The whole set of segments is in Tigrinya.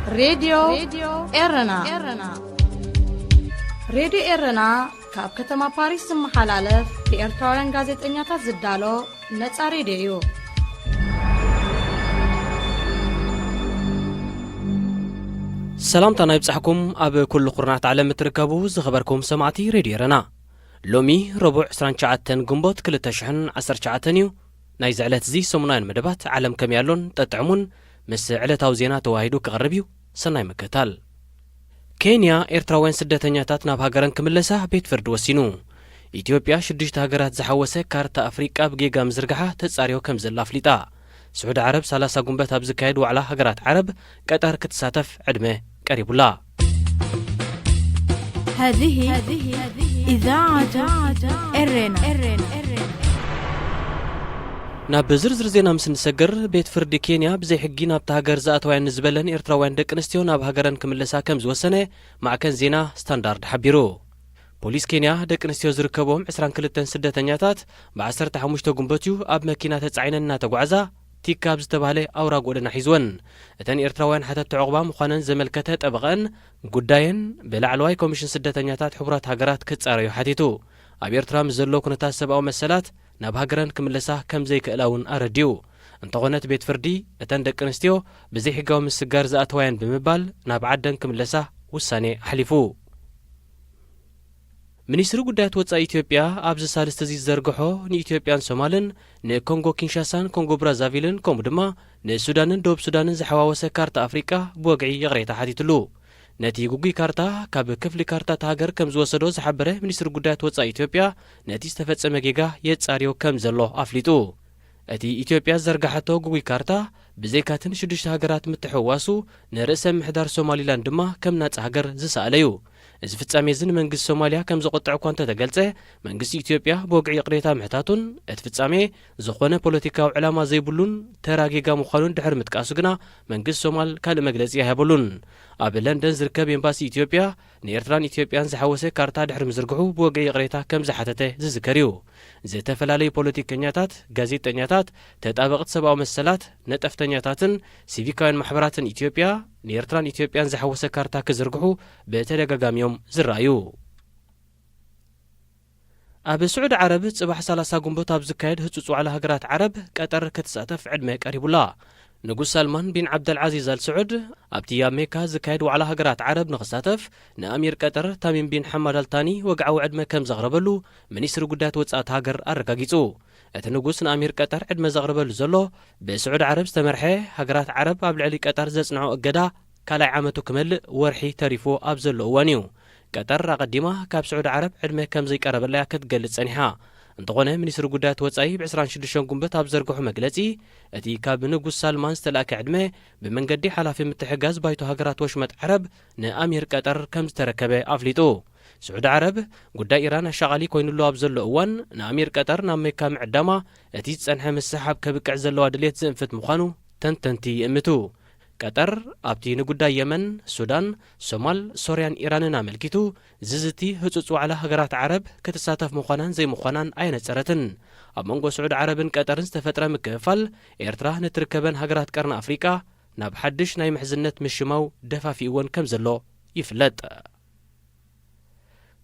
راديو إرنا راديو إرنا كاب كتما باريس محلالف بإرتاوين غازيتنياتا زدالو نتسا راديو سلامتا نايبصحكم أب كل قرنات عالم تركبو زخبركم سمعتي راديو إرنا لومي ربع 29 قنبوت كل تشحن 19 يو ناي زعلت زي سمناين مدبات عالم كميالون تطعمون مس علتاو زينا تواهيدو كغربيو سناي مكتال كينيا إرتراوين سدتنياتات ناب هاجران كملسا بيت فرد وسينو إثيوبيا شدشت هاجرات زحوسه كارتا أفريقيا بجيجا مزرقحة تتصاريو كم زلا فليطا سعود عرب سلاسة قنبات هبزكايد وعلى هاجرات عرب قطر كتساتف عدمه قريب الله هذه إذاعة إرنا ناب زرزر زينا مسنسجر بيت فرد كينيا بزي حقينا بتهاجر زات وين نزبلن إرتراوين دك نستيو ناب هاجران كملسا كم زوسنة مع كان زينا ستاندرد حبيرو بوليس كينيا دك نستيو زركبهم 22 سدتنياتات ب10 حموشتو قنبتيو أب ماكينات تسعيننا تقعزا تيكاب زتبالي أوراق ودنا حيزون اتن إرتراوين حتى تعقبا مخانن زملكتات أبغان قداين بلعلواي كوميشن سدتنياتات حبرات هاجرات كتساريو حتيتو أب إرترا مزلو كنتا سبعو مسالات ناب هاجران كملسا كم زي كألاون أرديو انتغنت بيت فردي اتن دك نستيو بزي حقاو مسجار زاتوين بمبال ناب عدن كملسا وساني حليفو منيستر قدات وصا إثيوبيا أبز سالست زي زرقحو ني إثيوبيان سومالن ني كونغو كينشاسان كونغو برازافيلن كومدما ني سودانن دوب سودانن زحواوسه كارتا أفريقيا بوقعي يغريتا حديتلو نتي غوغي كارتا كاب كفلي كارتا تاغر كم زوسدو زحبره منيستر قدات وصا إثيوبيا نتي استفصمه جيغا يتصاريو كم زلو أفليتو اتي إثيوبيا زرقحتو غوغي كارتا بزيكاتن شدش هاجرات متحواسو نرسم محدار سوماليلاند دما كم ناص هاجر زساليو إذا فتسامي زن منجز سوماليا كم زقطع كونتا تقلته منجز إثيوبيا بوقع يقريتا محتاتون اتفتسامي زخونة بوليتيكا وعلامة زي بلون تراجيقا مخالون دحر متكاسوغنا منجز سومال كال مجلسيا هبلون قبل لندن زركب ينباسي إثيوبيا نيرتران إثيوبيان زحوسه كارتا دحر مزرقعو بوقع يقريتا كم زحتته زذكريو زي تفلالي بوليتيكنياتات غازيتنياتات تطابقت سبعو مسلات نتفتنياتاتن سيفيكاوين محبراتن إثيوبيا نيرتران إثيوبيان زحوسه كارتا كزرقعو بتدغاغاميوم زرايو أب سعود عرب صباح 30 قنبوت أبزكايد هتصو على هجرات عرب قطر كتساتف عدمه قريب الله نقول سلمان بن عبد العزيز آل سعود أبتيا ميكا زكايد وعلى هجرات عرب نغساتف نأمير قطر تامين بن حمد الثاني وقعو عدمه كم زغربلو منيسر قدات وصات هاجر أرقاقيتو اتنقوس نأمير قطر عدمه زغربلو زلو بسعود عرب استمرحي هجرات عرب أبلعلي قطر زصنعو أقدا كالاي عامتو كمل ورحي تاريفو أبزلو أوانيو قطر قديمة كاب سعود عرب عدمه كم زي قرب لها كتقلت سنحا انتقونه منيسر قدات وصاي ب26 قنبت أبزرقحو مقلتي اتي كاب نقوس سالمان استلاك عدمه بمنقدي حلافي متحقاز بايتو هاجرات وشمت عرب نأمير قطر كم تركبه أفليتو سعود عرب قدا إيران الشغالي كوينلو أبزلو أوان نأمير قطر ناميكا معداما اتي تسنحا مسحاب كبقع زلو أدليت زنفت مخانو تنتنتي امتو قطر أبتي نقدا يمن سودان صومال سوريان إيراننا ملكيتو ززتي هتصو على هجرات عرب كتساتف مخانان زي مخانان أين تسرتن أمانغو سعود عربن قطرن استفترة مكفال إيرترا نتركبن هجرات قرن أفريقيا ناب حدش ناي محزنت مشماو دفا في إيوان كم زلو يفلت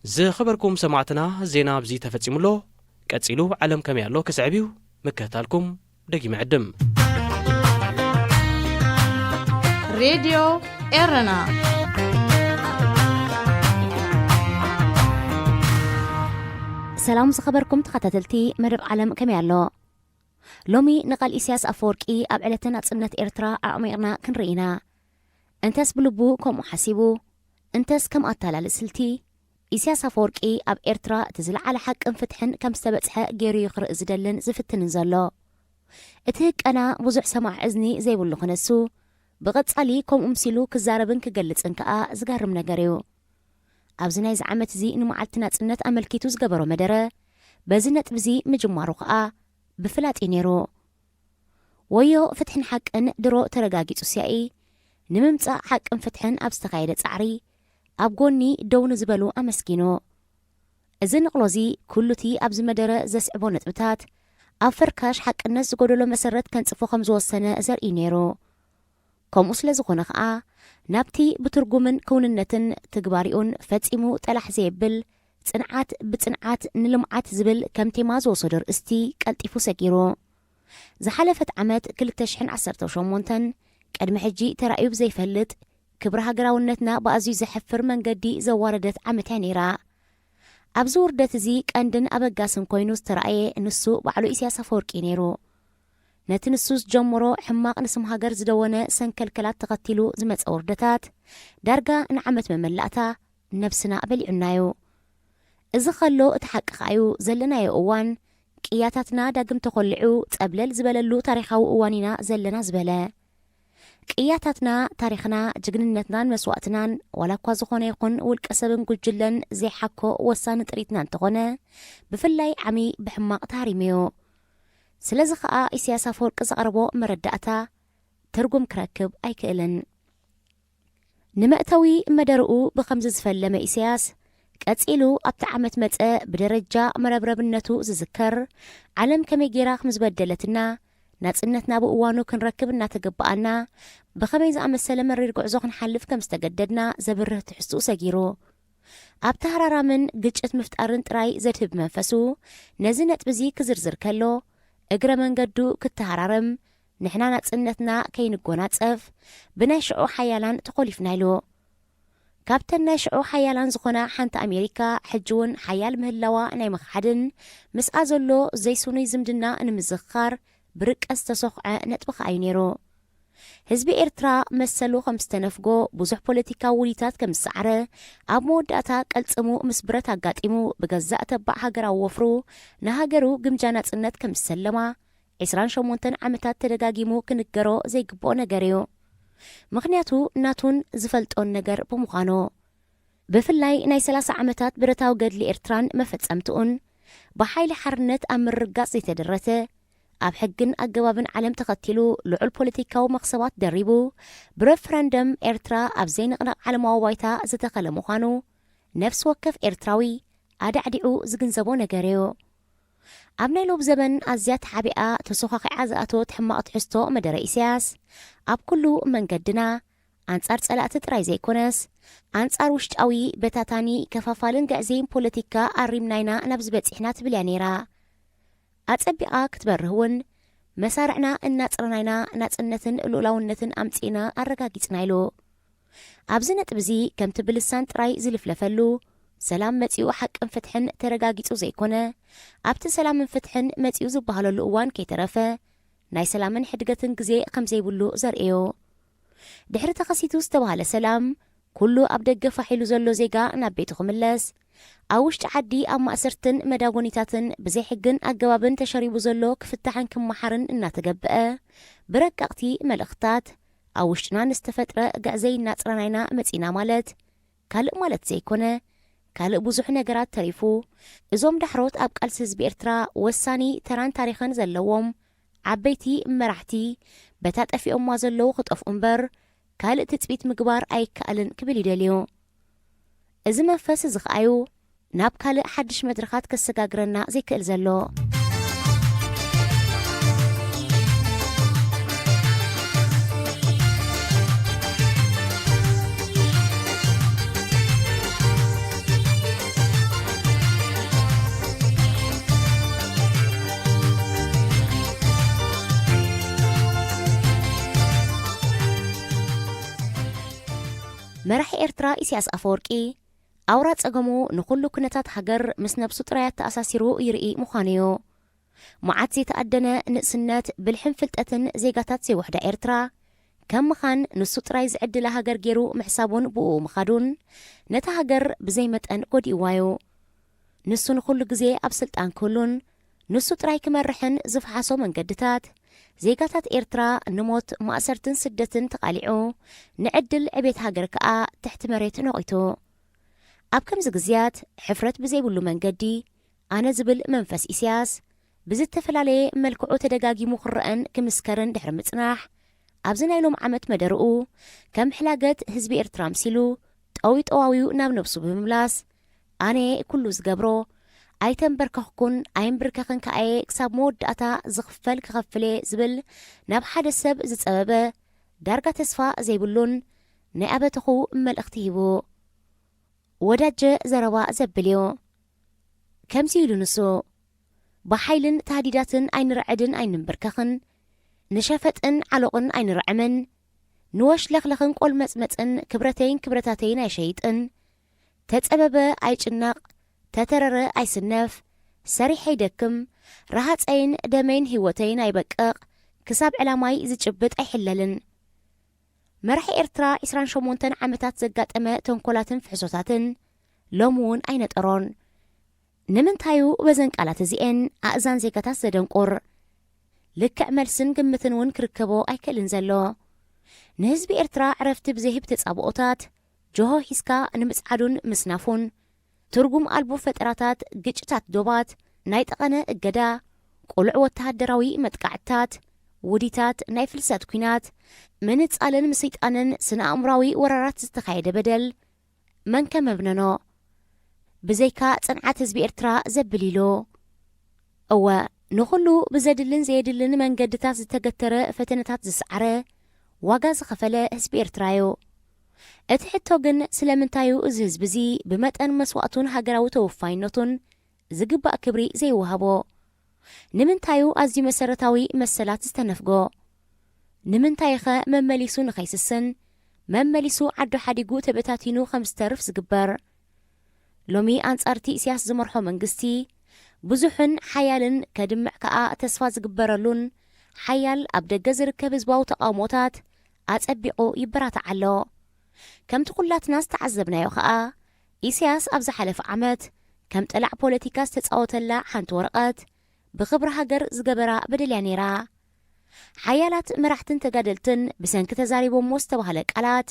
زي خبركم سمعتنا زينا بزي تفتسملو كتسيلو علم كم يالو كسعبيو مكتالكم دقي معدم راديو إرنا سلام زخبركم تخطتلتي مرب عالم كميالو لومي نقل إسياس أفوركي أبعلتنا تصمنت إرترا أعميرنا كنرينا انتس بلبو كم حسيبو انتس كم أطلال سلتي إسياس أفوركي أب إرترا تزل على حق انفتحن كم استبتحق جيري يقرأ زدلن زفتن نزالو اتهك أنا بوزع سماع إذني زي بلو خنسو بغتصالي كم أمسيلو كزاربن كقلت انكا زقارم نقريو أبزناي زعمت زي إنو معلتنا تسنت أملكيتو زقبرو مدره بزنت بزي مجمارو قا بفلات إنيرو ويو فتحن حق أن درو ترقاقيتو سيائي نممتع حق أن فتحن أبستغايدة عري أبقوني دون زبلو أمسكينو إذن قلوزي كلتي أبز مدره زسعبونت بتات أفركاش حق الناس قولو مسرت كانت فوخم زو السنة زر إنيرو ከምኡ ስለ ዝኾነ ከዓ ናብቲ ብትርጉምን ክውንነትን ትግባሪኡን ፈጺሙ ጠላሕ ዘየብል ጽንዓት ብጽንዓት ንልምዓት ዝብል ከም ቴማ ዝወሰዶ ርእስቲ ቀልጢፉ ሰጊሩ ዝሓለፈት ዓመት 2018 ቅድሚ ሕጂ ተራእዩ ብዘይፈልጥ ክብሪ ሃገራውነትና ብኣዝዩ ዘሕፍር መንገዲ ዘዋረደት ዓመት እያ ነይራ። ኣብዚ ውርደት እዚ ቀንድን ኣበጋስን ኮይኑ ዝተረኣየ ንሱ ባዕሉ ኢሳያስ ኣፈወርቂ ነይሩ። ነቲ ንሱ ዝጀመሮ ሕማቕ ንስም ሃገር ዝደወነ ሰንከልከላት ተኸቲሉ ዝመፀ ውርደታት ዳርጋ ንዓመት መመላእታ ነብስና በሊዑናዮ። እዚ ኸሎ እቲ ሓቂ ኸኣዩ ዘለናዮ እዋን ቅያታትና ዳግም ተኸልዑ ጸብለል ዝበለሉ ታሪኻዊ እዋን ኢና ዘለና ዝበለ። ቅያታትና ታሪኽና ጅግንነትናን መስዋዕትናን ዋላ እኳ ዝኾነ ይኹን ውልቀ ሰብን ጉጅለን ዘይሓኮ ወሳኒ ጥሪትና እንተኾነ ብፍላይ ዓሚ ብሕማቕ ተሃሪመዮ። ስለዚ ከዓ ኢሳያስ ኣፈወርቂ ዘቕርቦ መረዳእታ ትርጉም ክረክብ ኣይክእልን። ንመእተዊ መደርኡ ብኸምዚ ዝፈለመ ኢሳያስ ቀጺሉ ኣብቲ ዓመት መጸ ብደረጃ መረብረብነቱ ዝዝከር ዓለም ከመይ ጌራ ከም ዝበደለትና ናጽነትና ብእዋኑ ክንረክብ እናተገባኣና ብኸመይ ዝኣመሰለ መሪር ጉዕዞ ክንሓልፍ ከም ዝተገደድና ዘብርህ ትሕዝትኡ ሰጊሩ ኣብ ተሃራራምን ግጭት ምፍጣርን ጥራይ ዘድህብ መንፈሱ ነዚ ነጥቢ እዚ ክዝርዝር ከሎ እግረ መንገዱ ክትሃራርም ንሕና ናጽነትና ከይንጎናጸፍ ብናይ ሽዑ ሓያላን ተቖሊፍና ኢሉ። ካብተን ናይ ሽዑ ሓያላን ዝኾና ሓንቲ ኣሜሪካ ሕጂ እውን ሓያል ምህላዋ ናይ ምኽሓድን ምስኣ ዘሎ ዘይሱኑይ ዝምድና ንምዝኽኻር ብርቀት ዝተሰኽዐ ነጥቢ ኸኣዩ ነይሩ። ህዝቢ ኤርትራ መሰሉ ከም ዝተነፍጎ ብዙሕ ፖለቲካዊ ውዲታት ከም ዝሰዓረ ኣብ መወዳእታ ቀልጽሙ ምስ ብረት ኣጋጢሙ ብገዛእ ተባዕ ሃገራዊ ወፍሩ ንሃገሩ ግምጃ ናጽነት ከም ዝሰለማ 28 ዓመታት ተደጋጊሙ ክንገሮ ዘይግብኦ ነገር እዩ። ምኽንያቱ ናቱን ዝፈልጦን ነገር ብምዃኑ ብፍላይ ናይ 30 ዓመታት ብረታዊ ገድሊ ኤርትራን መፈጸምትኡን ብሓይሊ ሓርነት ኣብ ምርጋጽ ዘይተደረተ ኣብ ሕግን ኣገባብን ዓለም ተኸቲሉ ልዑል ፖለቲካዊ መኽሰባት ደሪቡ ብረፍረንደም ኤርትራ ኣብ ዘይንቕነቕ ዓለማዊ ባይታ ዝተኸለ ምዃኑ ነፍሲ ወከፍ ኤርትራዊ ኣዳዕዲዑ ዝግንዘቦ ነገር እዩ። ኣብ ናይ ሎብ ዘመን ኣዝያ ተሓቢኣ ተሰኻኺዓ ዝኣተወት ሕማቕ ትሕዝቶ መደረ ኢሳያስ ኣብ ኩሉ መንገድና ኣንጻር ጸላእቲ ጥራይ ዘይኮነስ ኣንጻር ውሽጣዊ በታታኒ ከፋፋልን ጋዕዘይን ፖለቲካ ኣሪምናይና ናብ ዝበፂሕና ትብል እያ ነይራ። ኣጸቢቓ ክትበርህ እውን መሳርዕና እናጽረናይና ናጽነትን ልኡላውነትን ኣምጺና ኣረጋጊጽና ኢሉ። ኣብዚ ነጥብ እዚ ከምቲ ብልሳን ጥራይ ዝልፍለፈሉ ሰላም መጺኡ ሓቅን ፍትሕን ተረጋጊጹ ዘይኮነ ኣብቲ ሰላምን ፍትሕን መጺኡ ዝበሃለሉ እዋን ከይተረፈ ናይ ሰላምን ሕድገትን ግዜ ከም ዘይብሉ ዘርእዮ። ድሕሪ ተኸሲቱ ዝተባሃለ ሰላም ኩሉ ኣብ ደገ ፋሒሉ ዘሎ ዜጋ ናብ ቤቱ ክምለስ ኣብ ውሽጢ ዓዲ ኣብ ማእሰርትን መዳጎኒታትን ብዘይ ሕግን ኣገባብን ተሸሪቡ ዘሎ ክፍታሕን ክመሓርን እናተገብአ ብረቃቕቲ መልእኽትታት ኣብ ውሽጥና ንዝተፈጥረ ጋዕዘይ እናጽረናይና መጺና ማለት ካልእ ማለት ዘይኮነ ካልእ ብዙሕ ነገራት ተሪፉ እዞም ዳሕሮት ኣብ ቃልሲ ህዝቢ ኤርትራ ወሳኒ ተራን ታሪኽን ዘለዎም ዓበይቲ መራሕቲ በታ ጠፊኦማ ዘለዉ ክጠፍኡ እምበር ካልእ ትፅቢት ምግባር ኣይከኣልን ክብል ይደልዩ። እዚ መንፈስ እዚ ኸኣዩ ናብ ካልእ ሓድሽ መድረኻት ከሰጋግረና ዘይክእል ዘሎ መራሒ ኤርትራ ኢሳያስ ኣፈወርቂ ኣውራ ጸገሙ ንኹሉ ኩነታት ሃገር ምስ ነብሱ ጥራያት ተኣሳሲሩ ይርኢ ምዃኑ እዩ። መዓት ዘይተኣደነ ንእስነት ብልሕን ፍልጠትን ዜጋታት ዘይወሕዳ ኤርትራ ከም ምኻን ንሱ ጥራይ ዝዕድላ ሃገር ገይሩ ምሕሳቡን ብኡ ምኻዱን ነታ ሃገር ብዘይ መጠን ጐዲእዋዩ። ንሱ ንኹሉ ግዜ ኣብ ስልጣን ክህሉን ንሱ ጥራይ ክመርሕን ዝፈሓሶ መንገድታት ዜጋታት ኤርትራ ንሞት ማእሰርትን ስደትን ተቓሊዑ ንዕድል ዕቤት ሃገር ከዓ ትሕቲ መሬት ነቒቱ። ኣብ ከምዚ ግዜያት ሕፍረት ብዘይብሉ መንገዲ ኣነ ዝብል መንፈስ ኢሳያስ ብዝተፈላለየ መልክዑ ተደጋጊሙ ክረአን ክምስከርን ድሕሪ ምጽናሕ ኣብዚ ናይ ሎም ዓመት መደርኡ ከም ሕላገት ህዝቢ ኤርትራ ምሲሉ ጠዊጠዋዊው ናብ ነብሱ ብምምላስ ኣነ ኩሉ ዝገብሮ ኣይተንበርከኽኩን ኣይንብርከኽን ከኣየ ክሳብ መወዳእታ ዝኽፈል ክኸፍለ ዝብል ናብ ሓደ ሰብ ዝጸበበ ዳርጋ ተስፋ ዘይብሉን ናይ ኣበትኹ መልእኽቲ ሂቡ ወዳጀ ዘረባ ዘብልዮ ከምዚ ኢሉ ንሱ ብሓይልን ተሃዲዳትን ኣይንርዕድን ኣይንንብርከኽን ንሸፈጥን ዓለቕን ኣይንርዕምን ንወሽለኽለኽን ቆልመፅመፅን ክብረተይን ክብረታተይን ኣይሸይጥን ተጸበበ ኣይጭናቕ ተተረረ ኣይስነፍ ሰሪሕ ኣይደክም ረሃፀይን ደመይን ህይወተይን ኣይበቅቕ ክሳብ ዕላማይ ዝጭብጥ ኣይሕለልን መራሒ ኤርትራ 28 ዓመታት ዘጋጠመ ተንኮላትን ፍሕሶታትን ሎም እውን ኣይነጠሮን ንምንታዩ በዘን ቃላት እዚአን ኣእዛን ዜጋታት ዘደንቁር ልክዕ መልስን ግምትን እውን ክርከቦ ኣይክእልን ዘሎ ንህዝቢ ኤርትራ ዕረፍቲ ብዘይህብ ተጻብኦታት ጆሆ ሒስካ ንምጽዓዱን ምስናፉን ትርጉም ኣልቦ ፈጠራታት ግጭታት ዶባት ናይ ጠቐነ እገዳ ቁልዕ ወተሃደራዊ መጥቃዕትታት ውዲታት ናይ ፍልሰት ኩናት ምንጻልን ምስይጣንን ስነ ኣእምራዊ ወረራት ዝተኻየደ በደል መንከ መብነኖ ብዘይካ ጽንዓት ህዝቢ ኤርትራ ዘብሊሎ እወ ንኹሉ ብዘድልን ዘየድልን መንገድታት ዝተገተረ ፈተነታት ዝሰዓረ ዋጋ ዝኸፈለ ህዝቢ ኤርትራዮ እቲ ሕቶ ግን ስለምንታዩ እዚ ህዝቢ እዚ ብመጠን መስዋዕቱን ሃገራዊ ተወፋይነቱን ዝግባእ ክብሪ ዘይወሃቦ ንምንታዩ ኣዝዩ መሰረታዊ መሰላት ዝተነፍጎ ንምንታይ ኸ መመሊሱ ንኸይስስን መመሊሱ ዓዶ ሓዲጉ ተበታቲኑ ከም ዝተርፍ ዝግበር ሎሚ ኣንጻርቲ ኢሳያስ ዝመርሖ መንግስቲ ብዙሕን ሓያልን ከድምዕ ከዓ ተስፋ ዝግበረሉን ሓያል ኣብ ደገ ዝርከብ ህዝባዊ ተቃውሞታት ኣጸቢቑ ይበራታዕ ኣሎ ከምቲ ኩላትና ዝተዓዘብናዮ ከዓ ኢሳያስ ኣብ ዝሓለፈ ዓመት ከም ጠላዕ ፖለቲካ ዝተጻወተላ ሓንቲ ወረቐት ብኽብሪ ሃገር ዝገበራ በደልያ ነይራ ሓያላት መራሕትን ተጋደልትን ብሰንኪ ተዛሪቦሞ ዝተባሃለ ቃላት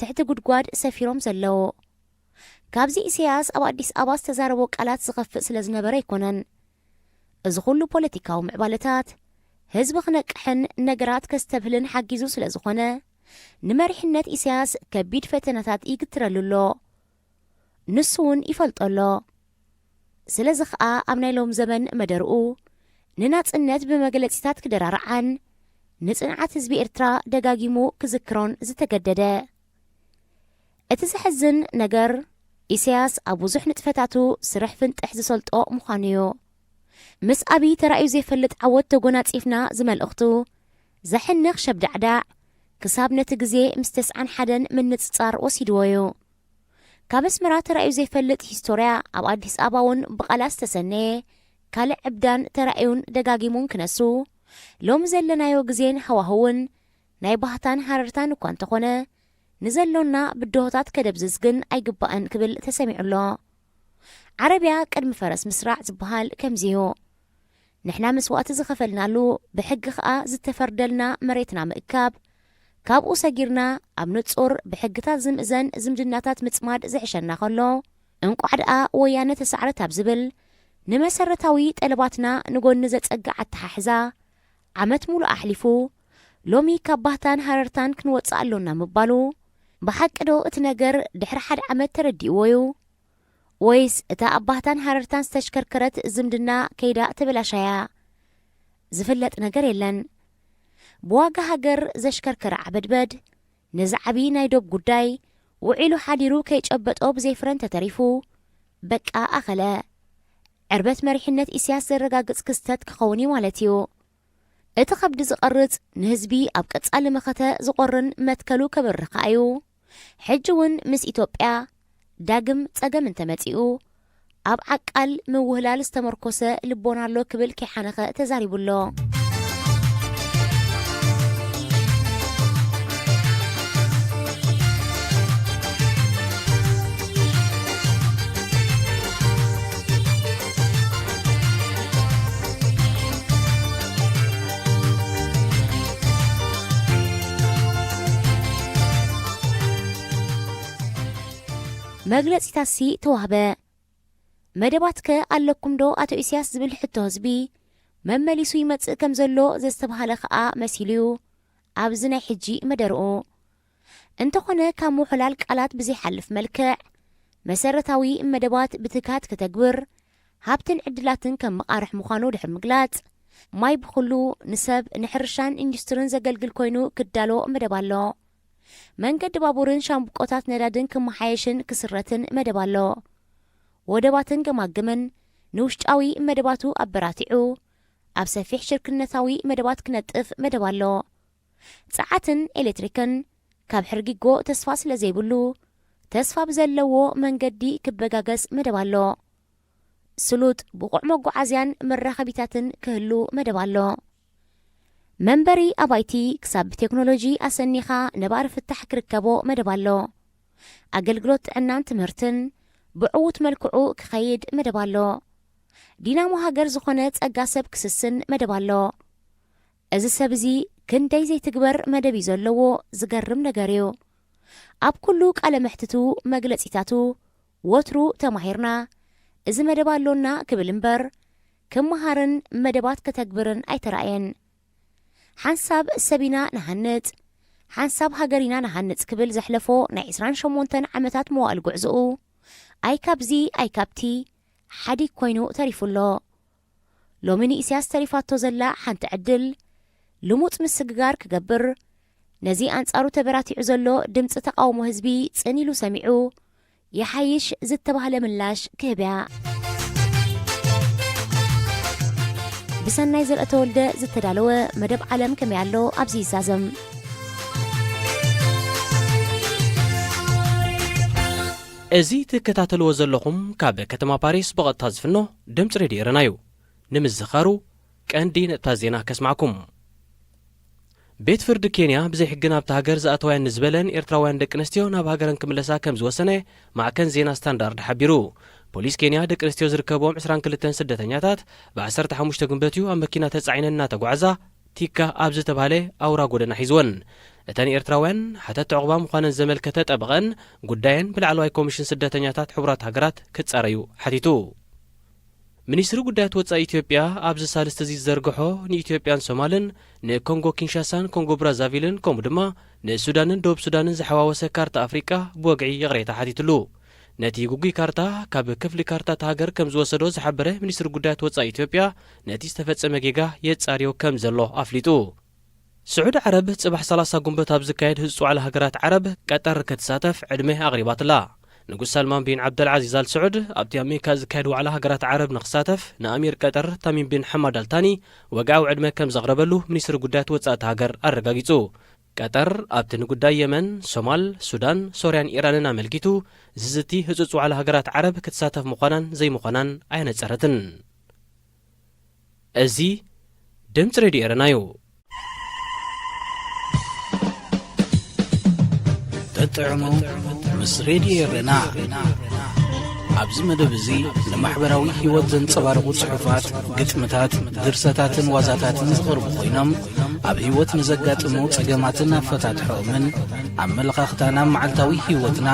ትሕቲ ጉድጓድ ሰፊሮም ዘለዉ ካብዚ ኢሳያስ ኣብ ኣዲስ ኣበባ ዝተዛረቦ ቃላት ዝኸፍእ ስለ ዝነበረ ኣይኮነን እዚ ኩሉ ፖለቲካዊ ምዕባለታት ህዝቢ ክነቅሕን ነገራት ከስተብህልን ሓጊዙ ስለ ዝኾነ ንመሪሕነት ኢሳያስ ከቢድ ፈተነታት ይግትረሉሎ ንሱ እውን ይፈልጦሎ ስለዚ ከዓ ኣብ ናይ ሎም ዘመን መደርኡ ንናጽነት ብመግለጺታት ክደራርዓን ንጽንዓት ህዝቢ ኤርትራ ደጋጊሙ ክዝክሮን ዝተገደደ እቲ ዝሕዝን ነገር ኢሳያስ ኣብ ብዙሕ ንጥፈታቱ ስራሕ ፍንጥሕ ዝሰልጦ ምዃኑ እዩ ምስ ኣብይ ተራእዩ ዘይፈልጥ ዓወት ተጎናጺፍና ዝመልእኽቱ ዘሕንኽ ሸብዳዕዳዕ ክሳብ ነቲ ግዜ ምስ 91 ምንጽጻር ወሲድዎ እዩ ካብ ኣስመራ ተራእዩ ዘይፈልጥ ሂስቶርያ ኣብ ኣዲስ ኣበባ እውን ብቓላት ዝተሰነየ ካልእ ዕብዳን ተራእዩን ደጋጊሙን ክነሱ ሎም ዘለናዮ ግዜን ሃዋህውን ናይ ባህታን ሓረርታን እኳ እንተኾነ ንዘሎና ብድሆታት ከደብዝዝ ግን ኣይግባእን ክብል ተሰሚዑሎ ዓረብያ ቅድሚ ፈረስ ምስራዕ ዝበሃል ከምዚዩ ንሕና መስዋዕቲ ዝኸፈልናሉ ብሕጊ ከዓ ዝተፈርደልና መሬትና ምእካብ ካብኡ ሰጊርና ኣብ ንጹር ብሕግታት ዝምእዘን ዝምድናታት ምጽማድ ዝሕሸና ከሎ እንቋዕ ደኣ ወያነ ተሳዕረት ኣብ ዝብል ንመሰረታዊ ጠለባትና ንጎኒ ዘጸግዕ ኣተሓሕዛ ዓመት ሙሉ ኣሕሊፉ ሎሚ ካብ ባህታን ሓረርታን ክንወፅእ ኣሎና ምባሉ ብሓቂ ዶ እቲ ነገር ድሕሪ 1 ዓመት ተረዲእዎ እዩ ወይስ እታ ኣብ ባህታን ሓረርታን ዝተሽከርከረት ዝምድና ከይዳ ተበላሻያ ዝፍለጥ ነገር የለን ብዋጋ ሃገር ዘሽከርከረ ዓበድበድ ንዝዓቢ ናይ ዶብ ጉዳይ ውዒሉ ሓዲሩ ከይጨበጦ ብዘይፍረን ተተሪፉ በቃ ኣኸለ ዕርበት መሪሕነት ኢሳያስ ዘረጋግጽ ክስተት ክኸውን ማለት እዩ እቲ ከብዲ ዝቐርጽ ንህዝቢ ኣብ ቀጻሊ መኸተ ዝቖርን መትከሉ ከበርኻ እዩ ሕጂ እውን ምስ ኢትዮጵያ ዳግም ጸገም እንተመጺኡ ኣብ ዓቃል ምውህላል ዝተመርኮሰ ልቦናሎ ክብል ከይሓነኸ ተዛሪቡሎ መግለጺታሲ ተዋህበ መደባትከ ኣለኩም ዶ ኣቶ ኢሳያስ ዝብል ሕቶ ህዝቢ መመሊሱ ይመጽእ ከም ዘሎ ዘስተባሃለ ከዓ መሲሉ ኣብዚ ናይ ሕጂ መደርኡ እንተኾነ ካብ ምውሕላል ቃላት ብዘይሓልፍ መልክዕ መሰረታዊ መደባት ብትካት ከተግብር ሃብትን ዕድላትን ከም መቃርሕ ምዃኑ ድሕሪ ምግላጽ ማይ ብኩሉ ንሰብ ንሕርሻን ኢንዱስትሪን ዘገልግል ኮይኑ ክዳሎ መደብ ኣሎ መንገዲ ባቡርን ሻምብቆታት ነዳድን ክመሓየሽን ክስረትን መደብ ኣሎ ወደባትን ገማግምን ንውሽጣዊ መደባቱ ኣበራቲዑ ኣብ ሰፊሕ ሽርክነታዊ መደባት ክነጥፍ መደብ ኣሎ ጸዓትን ኤሌክትሪክን ካብ ሕርጊጎ ተስፋ ስለ ዘይብሉ ተስፋ ብዘለዎ መንገዲ ክበጋገስ መደብ ኣሎ ስሉጥ ብቑዕ መጓዓዝያን መራኸቢታትን ክህሉ መደብ ኣሎ መንበሪ ኣባይቲ ክሳብ ብቴክኖሎጂ ኣሰኒኻ ነባር ፍታሕ ክርከቦ መደብ ኣሎ ኣገልግሎት ጥዕናን ትምህርትን ብዕዉት መልክዑ ክኸይድ መደብ ኣሎ ዲናሞ ሃገር ዝኾነ ጸጋ ሰብ ክስስን መደብ ኣሎ እዚ ሰብ እዚ ክንደይ ዘይትግበር መደብ እዩ ዘለዎ ዝገርም ነገር እዩ ኣብ ኩሉ ቃለ መሕትቱ መግለጺታቱ ወትሩ ተማሂርና እዚ መደብ ኣሎና ክብል እምበር ክመሃርን መደባት ከተግብርን ኣይተረኣየን ሓንሳብ ሰቢና ንሃንጽ ሓንሳብ ሃገሪና ንሃንጽ ክብል ዘሕለፎ ናይ 28 ዓመታት መዋእል ጉዕዝኡ ኣይካብዚ ኣይካብቲ ሓዲግ ኮይኑ ተሪፉሎ ሎሚ ንኢሳያስ ተሪፋቶ ዘላ ሓንቲ ዕድል ልሙጽ ምስግጋር ክገብር ነዚ ኣንጻሩ ተበራቲዑ ዘሎ ድምፂ ተቃውሞ ህዝቢ ጽኒሉ ሰሚዑ የሓይሽ ዝተባህለ ምላሽ ክህብያ ብሰናይ ዘርእተ ወልደ ዝተዳለወ መደብ ዓለም ከመይ ኣሎ ኣብዚ ይዛዘም እዚ ትከታተልዎ ዘለኹም ካብ ከተማ ፓሪስ ብቐጥታ ዝፍኖ ድምፂ ሬድዮ ኤረና እዩ ንምዝኻሩ ቀንዲ ነጥብታት ዜና ከስማዕኩም ቤት ፍርዲ ኬንያ ብዘይ ሕጊ ናብቲ ሃገር ዝኣተዋያን ንዝበለን ኤርትራውያን ደቂ ኣንስትዮ ናብ ሃገረን ክምለሳ ከም ዝወሰነ ማዕከን ዜና ስታንዳርድ ሓቢሩ ፖሊስ ኬንያ ደቂ ኣንስትዮ ዝርከቦም 22 ስደተኛታት ብ15 ግንቦት ኣብ መኪና ተጻዒነን እናተጓዓዛ ቲካ ኣብ ዝተባህለ ኣውራ ጎደና ሒዝወን እተን ኤርትራውያን ሓተት ዕቑባ ምዃነን ዘመልከተ ጠበቐን ጉዳየን ብላዕለዋይ ኮሚሽን ስደተኛታት ሕቡራት ሃገራት ክጻረዩ ሓቲቱ ሚኒስትሪ ጉዳያት ወጻኢ ኢትዮጵያ ኣብዚ ሳልስተ እዚ ዝዘርግሖ ንኢትዮጵያን ሶማልን ንኮንጎ ኪንሻሳን ኮንጎ ብራዛቪልን ከምኡ ድማ ንሱዳንን ደቡብ ሱዳንን ዝሓዋወሰ ካርታ ኣፍሪቃ ብወግዒ የቕሬታ ሓቲትሉ ነቲ ጉጉይ ካርታ ካብ ክፍሊ ካርታ ሃገር ከም ዝወሰዶ ዝሓበረ ሚኒስትሪ ጉዳያት ወጻኢ ኢትዮጵያ ነቲ ዝተፈጸመ ጌጋ የጻርዮ ከም ዘሎ ኣፍሊጡ ስዑድ ዓረብ ጽባሕ 30 ግንቦት ኣብ ዝካየድ ህጹጽ ዋዕላ ሃገራት ዓረብ ቀጠር ክትሳተፍ ዕድመ ኣቕሪባትላ ንጉስ ሰልማን ቢን ዓብደልዓዚዝ አል ስዑድ ኣብቲ ኣሜሪካ ዝካየድ ዋዕላ ሃገራት ዓረብ ንኽሳተፍ ንኣሚር ቀጠር ታሚም ቢን ሐማድ አልታኒ ወግዓዊ ዕድመ ከም ዘቕረበሉ ሚኒስትሪ ጉዳያት ወጻኢት ሃገር ኣረጋጊጹ ቀጠር ኣብቲ ንጉዳይ የመን ሶማል ሱዳን ሶርያን ኢራንን ኣመልኪቱ ዝዝቲ ህጹጽ ዋዕላ ሃገራት ዓረብ ክትሳተፍ ምዃናን ዘይምዃናን ኣየነጸረትን እዚ ድምፂ ሬድዮ ኤረና እዩ ተጥዕሙ ምስ ሬድዮ ኤረና ኣብዚ መደብ እዚ ንማሕበራዊ ህይወት ዘንጸባርቑ ጽሑፋት ግጥምታት ድርሰታትን ዋዛታትን ዝቐርቡ ኮይኖም ኣብ ህይወት ንዘጋጥሙ ጸገማትን ኣፈታትሖምን ኣመለኻኽታና መዓልታዊ ህይወትና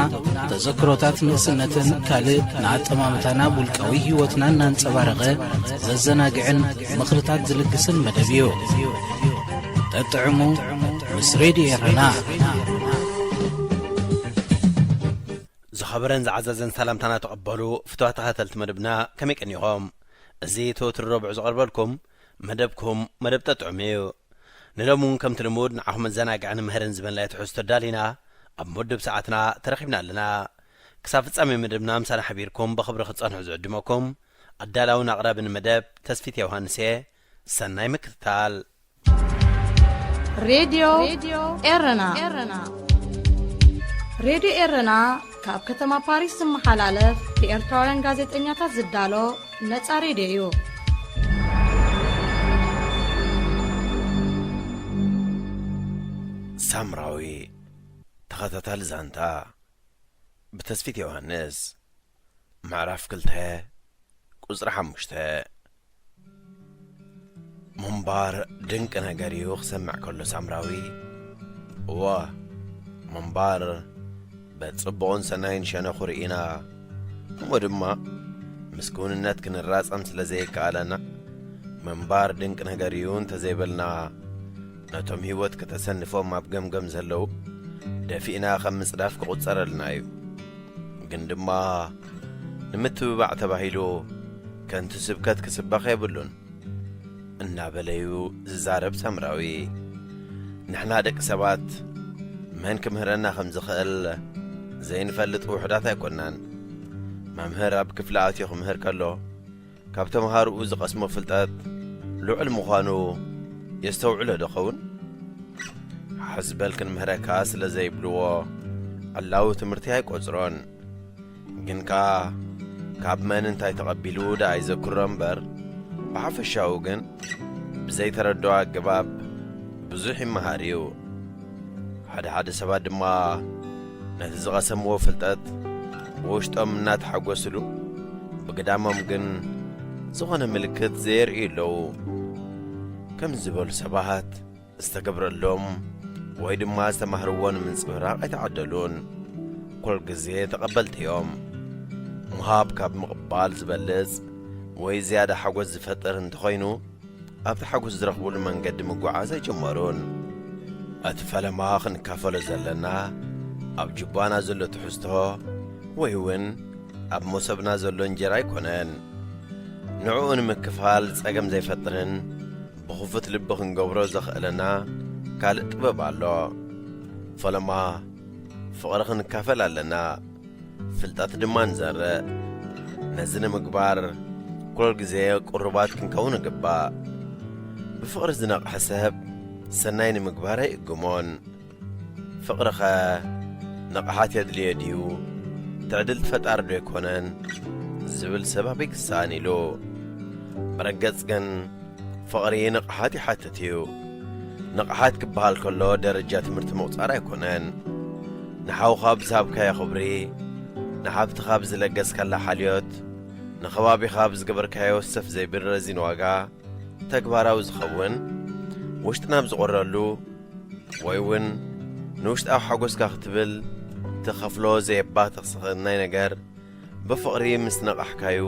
ተዘክሮታት ንእስነትን ካልእ ንኣጠማምታና ውልቃዊ ህይወትና እናንጸባረቐ ዘዘናግዕን ምኽርታት ዝልግስን መደብ እዩ ተጥዕሙ ምስ ሬድዮ ኤረና ዝኸበረን ዝዓዘዘን ሰላምታና ተቐበሉ ፍትዋት ተኸተልቲ መደብና ከመይ ቀኒኹም እዚ ተወትር ረብዑ ዝቐርበልኩም መደብኩም መደብ ተጥዕሙ እዩ ንሎሙን ከምቲ ልሙድ ንዓኹም መዘናግዕን ምህርን ዝበንላይ ትሕዝቶ ዳሊና ኣብ መደብ ሰዓትና ተረኺብና ኣለና ክሳብ ፍጻሜ መደብና ምሳና ሓቢርኩም ብኽብሪ ክጸንሑ ዝዕድመኩም ኣዳላውን ኣቕራብን መደብ ተስፊት ዮሃንስ እየ ሰናይ ምክትታል ሬድዮ ኤረና ሬድዮ ኤረና ካብ ከተማ ፓሪስ ዝመሓላለፍ ብኤርትራውያን ጋዜጠኛታት ዝዳሎ ነጻ ሬድዮ እዩ ሳምራዊ ተኸታታሊ ዛንታ ብተስፊት ዮሃንስ ምዕራፍ 2 ቁጽሪ 5 ምንባር ድንቂ ነገር እዩ ክሰምዕ ከሎ ሳምራዊ እዋ ምንባር በጽቡቕን ሰናይን ሸነኹ ርኢና እሞ ድማ ምስኩንነት ክንራጸም ስለ ዘይከኣለና ምንባር ድንቂ ነገር እዩ እንተዘይበልና ነቶም ህይወት ከተሰንፎም ኣብ ገምገም ዘለዉ ደፊእና ከም ምጽዳፍ ክቝጸረልና እዩ ግን ድማ ንምትብባዕ ተባሂሉ ከንቲ ስብከት ክስበኽ የብሉን እናበለዩ ዝዛረብ ሳምራዊ ንሕና ደቂ ሰባት መን ክምህረና ከም ዝኽእል ዘይንፈልጥ ውሕዳት ኣይኮናን መምህር ኣብ ክፍሊ ኣትዮ ክምህር ከሎ ካብ ተምሃርኡ ዝቐስሞ ፍልጠት ልዑል ምዃኑ የስተውዕሎ ዶኸውን ሓዝበል ክንምህረካ ስለ ዘይብልዎ ዕላዊ ትምህርቲ ኣይቈፅሮን ግንካ ካብ መን እንታይ ተቐቢሉ ዳ ኣይዘክሮ እምበር ብሓፈሻው ግን ብዘይተረድኦ ኣገባብ ብዙሕ ይመሃር እዩ ሓደ ሰባት ድማ ነቲ ዝቐሰምዎ ፍልጠት ብውሽጦም እናተሓጐስሉ ብግዳሞም ግን ዝኾነ ምልክት ዘየርእዩ ኣለዉ ከም ዝበሉ ሰባት ዝተገብረሎም ወይ ድማ ዝተማህርዎን ምንጽብራቕ ኣይተዓደሉን ኩል ግዜ ተቐበልቲ እዮም ምሃብ ካብ ምቕባል ዝበልጽ ወይ ዝያዳ ሓጐስ ዝፈጥር እንተኾይኑ ኣብቲ ሓጐስ ዝረኽቡሉ መንገዲ ምጓዓዝ ኣይጀመሩን እቲ ፈለማ ክንካፈሎ ዘለና ኣብ ጅባና ዘሎ ትሕዝቶ ወይ እውን ኣብ መሶብና ዘሎ እንጀራ ኣይኮነን ንዕኡ ንምክፋል ጸገም ዘይፈጥርን ብኽፉት ልቢ ክንገብሮ ዘኽእለና ካልእ ጥበብ ኣሎ ፈለማ ፍቕሪ ክንካፈል ኣለና ፍልጠት ድማ ንዘርእ ነዚ ንምግባር ኩል ግዜ ቁርባት ክንከውን ይግባእ ብፍቕሪ ዝነቕሐ ሰብ ሰናይ ንምግባር ኣይእግሞን ፍቕሪኸ ነቕሓት የድልዮ ድዩ ትዕድል ፈጣሪ ዶ ኣይኮነን ዝብል ሰብ ኣበይ ክሳኣን ኢሉ ብረገጽ ግን ፍቕሪ ንቕሓት ይሓትት እዩ ንቕሓት ክበሃል ከሎ ደረጃ ትምህርቲ ምቑፃር ኣይኮነን ንሓውኻ ብዝሃብካዮ ኽብሪ ንሓብትኻ ብዝለገስካላ ሓልዮት ንኸባቢኻ ብዝገበርካዮ ሰፍ ዘይብረዚን ዋጋ ተግባራዊ ዝኸውን ውሽጥና ብዝቖረሉ ወይ እውን ንውሽጣዊ ሓጐስካ ክትብል ትኸፍሎ ዘየባትኽስኽናይ ነገር ብፍቕሪ ምስ ነቓሕካዩ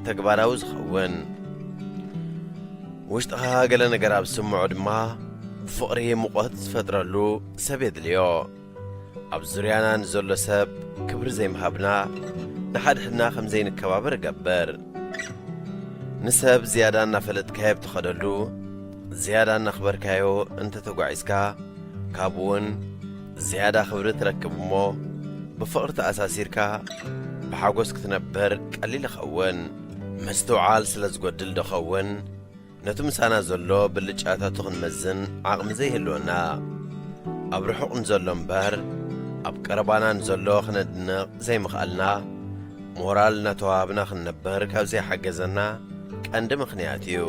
ተግባራዊ ዝኸውን ውሽጥኻ ገለ ነገር ኣብ ስምዖ ድማ ብፍቕሪ ሙቐት ዝፈጥረሉ ሰብ የድልዮ ኣብ ዙርያና ንዘሎ ሰብ ክብሪ ዘይምሃብና ንሓድሕድና ከም ዘይንከባበር ይገብር ንሰብ ዝያዳ እናፈለጥካዮ ብትኸደሉ ዝያዳ እናኽበርካዮ እንተተጓዒዝካ ካብኡ እውን ዝያዳ ኽብሪ ትረክብ እሞ ብፍቕሪ ተኣሳሲርካ ብሓጐስ ክትነብር ቀሊል ይኸውን ምስትውዓል ስለ ዝጐድል ደኸውን ነቲ ምሳና ዘሎ ብልጫታቱ ክንመዝን ዓቕሚ ዘይህልወና ኣብ ርሑቕ ንዘሎ እምበር ኣብ ቀረባና ንዘሎ ኽነድንቕ ዘይምኽኣልና ሞራል እናተዋሃብና ክንነብር ካብ ዘይሓገዘና ቀንዲ ምኽንያት እዩ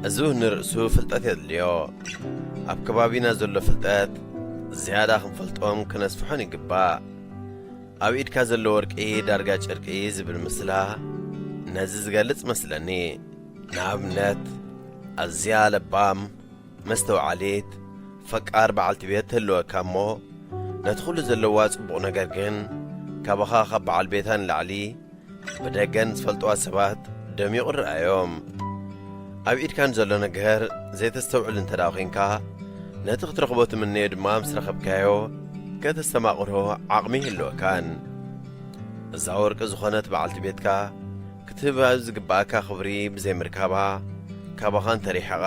እዚ ንርእሱ ፍልጠት የድልዮ ኣብ ከባቢና ዘሎ ፍልጠት ዝያዳ ክንፈልጦም ክነስፍሖን ይግባእ ኣብ ኢድካ ዘሎ ወርቂ ዳርጋ ጨርቂ ዝብል ምስላ ነዚ ዝገልጽ መስለኒ ንኣብነት ኣዝያ ለባም መስተውዓሊት ፈቃር በዓልቲ ቤት ትህልወካ እሞ ነቲ ኹሉ ዘለዋ ጽቡቕ ነገር ግን ካባኻ ካብ በዓል ቤታ ንላዕሊ ብደገን ዝፈልጥዋ ሰባት ደሚቑ ርአዮም ኣብ ኢድካን ዘሎ ነገር ዘይተስተውዕል እንተ ዳ ኾንካ ነቲ ክትረኽቦ ትምነዮ ድማ ምስ ረኸብካዮ ከተስተማቕሮ ዓቕሚ ይህልወካን እዛ ወርቂ ዝኾነት በዓልቲ ቤትካ ክትህባ ዝግባእካ ኽብሪ ብዘይምርካባ ካባኻ እንተሪሕኻ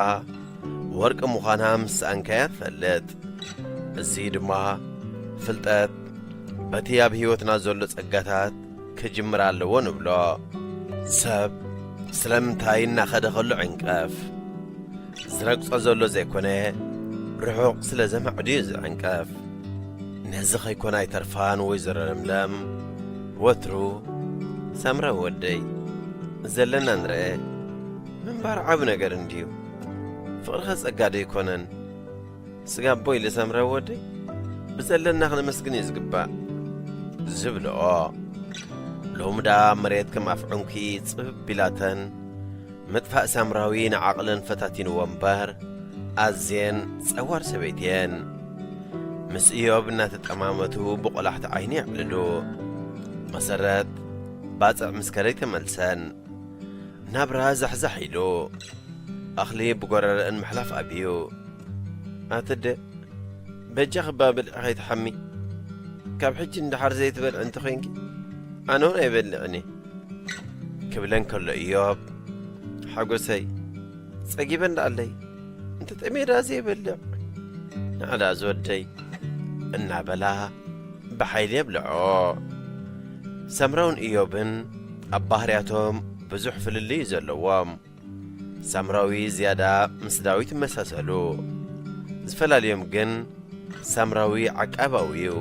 ወርቂ ምዃና ምስኣንካያ ትፈልጥ እዚ ድማ ፍልጠት በቲ ኣብ ሕይወትና ዘሎ ጸጋታት ክጅምር ኣለዎ ንብሎ ሰብ ስለምንታይ እናኸደ ኸሎ ዕንቀፍ ዝረግጾ ዘሎ ዘይኮነ ርሑቕ ስለ ዘማዕዱ እዩ ዝዕንቀፍ ነዚ ኸይኮነ ኣይተርፋን ወይ ዝረለምለም ወትሩ ሰምረ ወደይ ዘለና ንርአ ምንባር ዓብ ነገር እንድዩ ፍቕርኸ ጸጋዶ ይኮነን ስጋ ቦይ ለሰምረ ወደይ ብዘለና ኽነመስግን እዩ ዝግባእ ዝብልኦ ሎሚ ዳ መሬት ከም ኣፍ ዑንኪ ጽብብ ኢላተን ምጥፋእ ሳምራዊ ንዓቕልን ፈታቲንዎ እምበር ኣዝየን ጸዋር ሰበይት እየን ምስ ኢዮብ እናተጠማመቱ ብቖላሕቲ ዓይኒ ይዕብልሉ መሰረት ባጽዕ ምስ ከረይ ተመልሰን ናብራ ዛሕዛሕ ኢሉ ኣኽሊ ብጐረርአን ምሕላፍ ኣብዩ ኣትደ በጃ ኽባብልዕ ኸይትሓሚ ካብ ሕጂ እንዳሓር ዘይትበልዕ እንተ ኾይንኪ ኣነ እውን ኣይበልዕኒ ክብለን ከሎ ኢዮብ ሓጐሰይ ጸጊበን ዳለይ እንተ ጠሜዳ ዘይበልዕ ንዕዳ ዝወደይ እናበላ ብሓይሊ የብልዖ ሰምራውን ኢዮብን ኣብ ባህርያቶም ብዙሕ ፍልልይ ዘለዎም ሳምራዊ ዝያዳ ምስ ዳዊት ይመሳሰሉ ዝፈላለዮም ግን ሳምራዊ ዓቃባዊ እዩ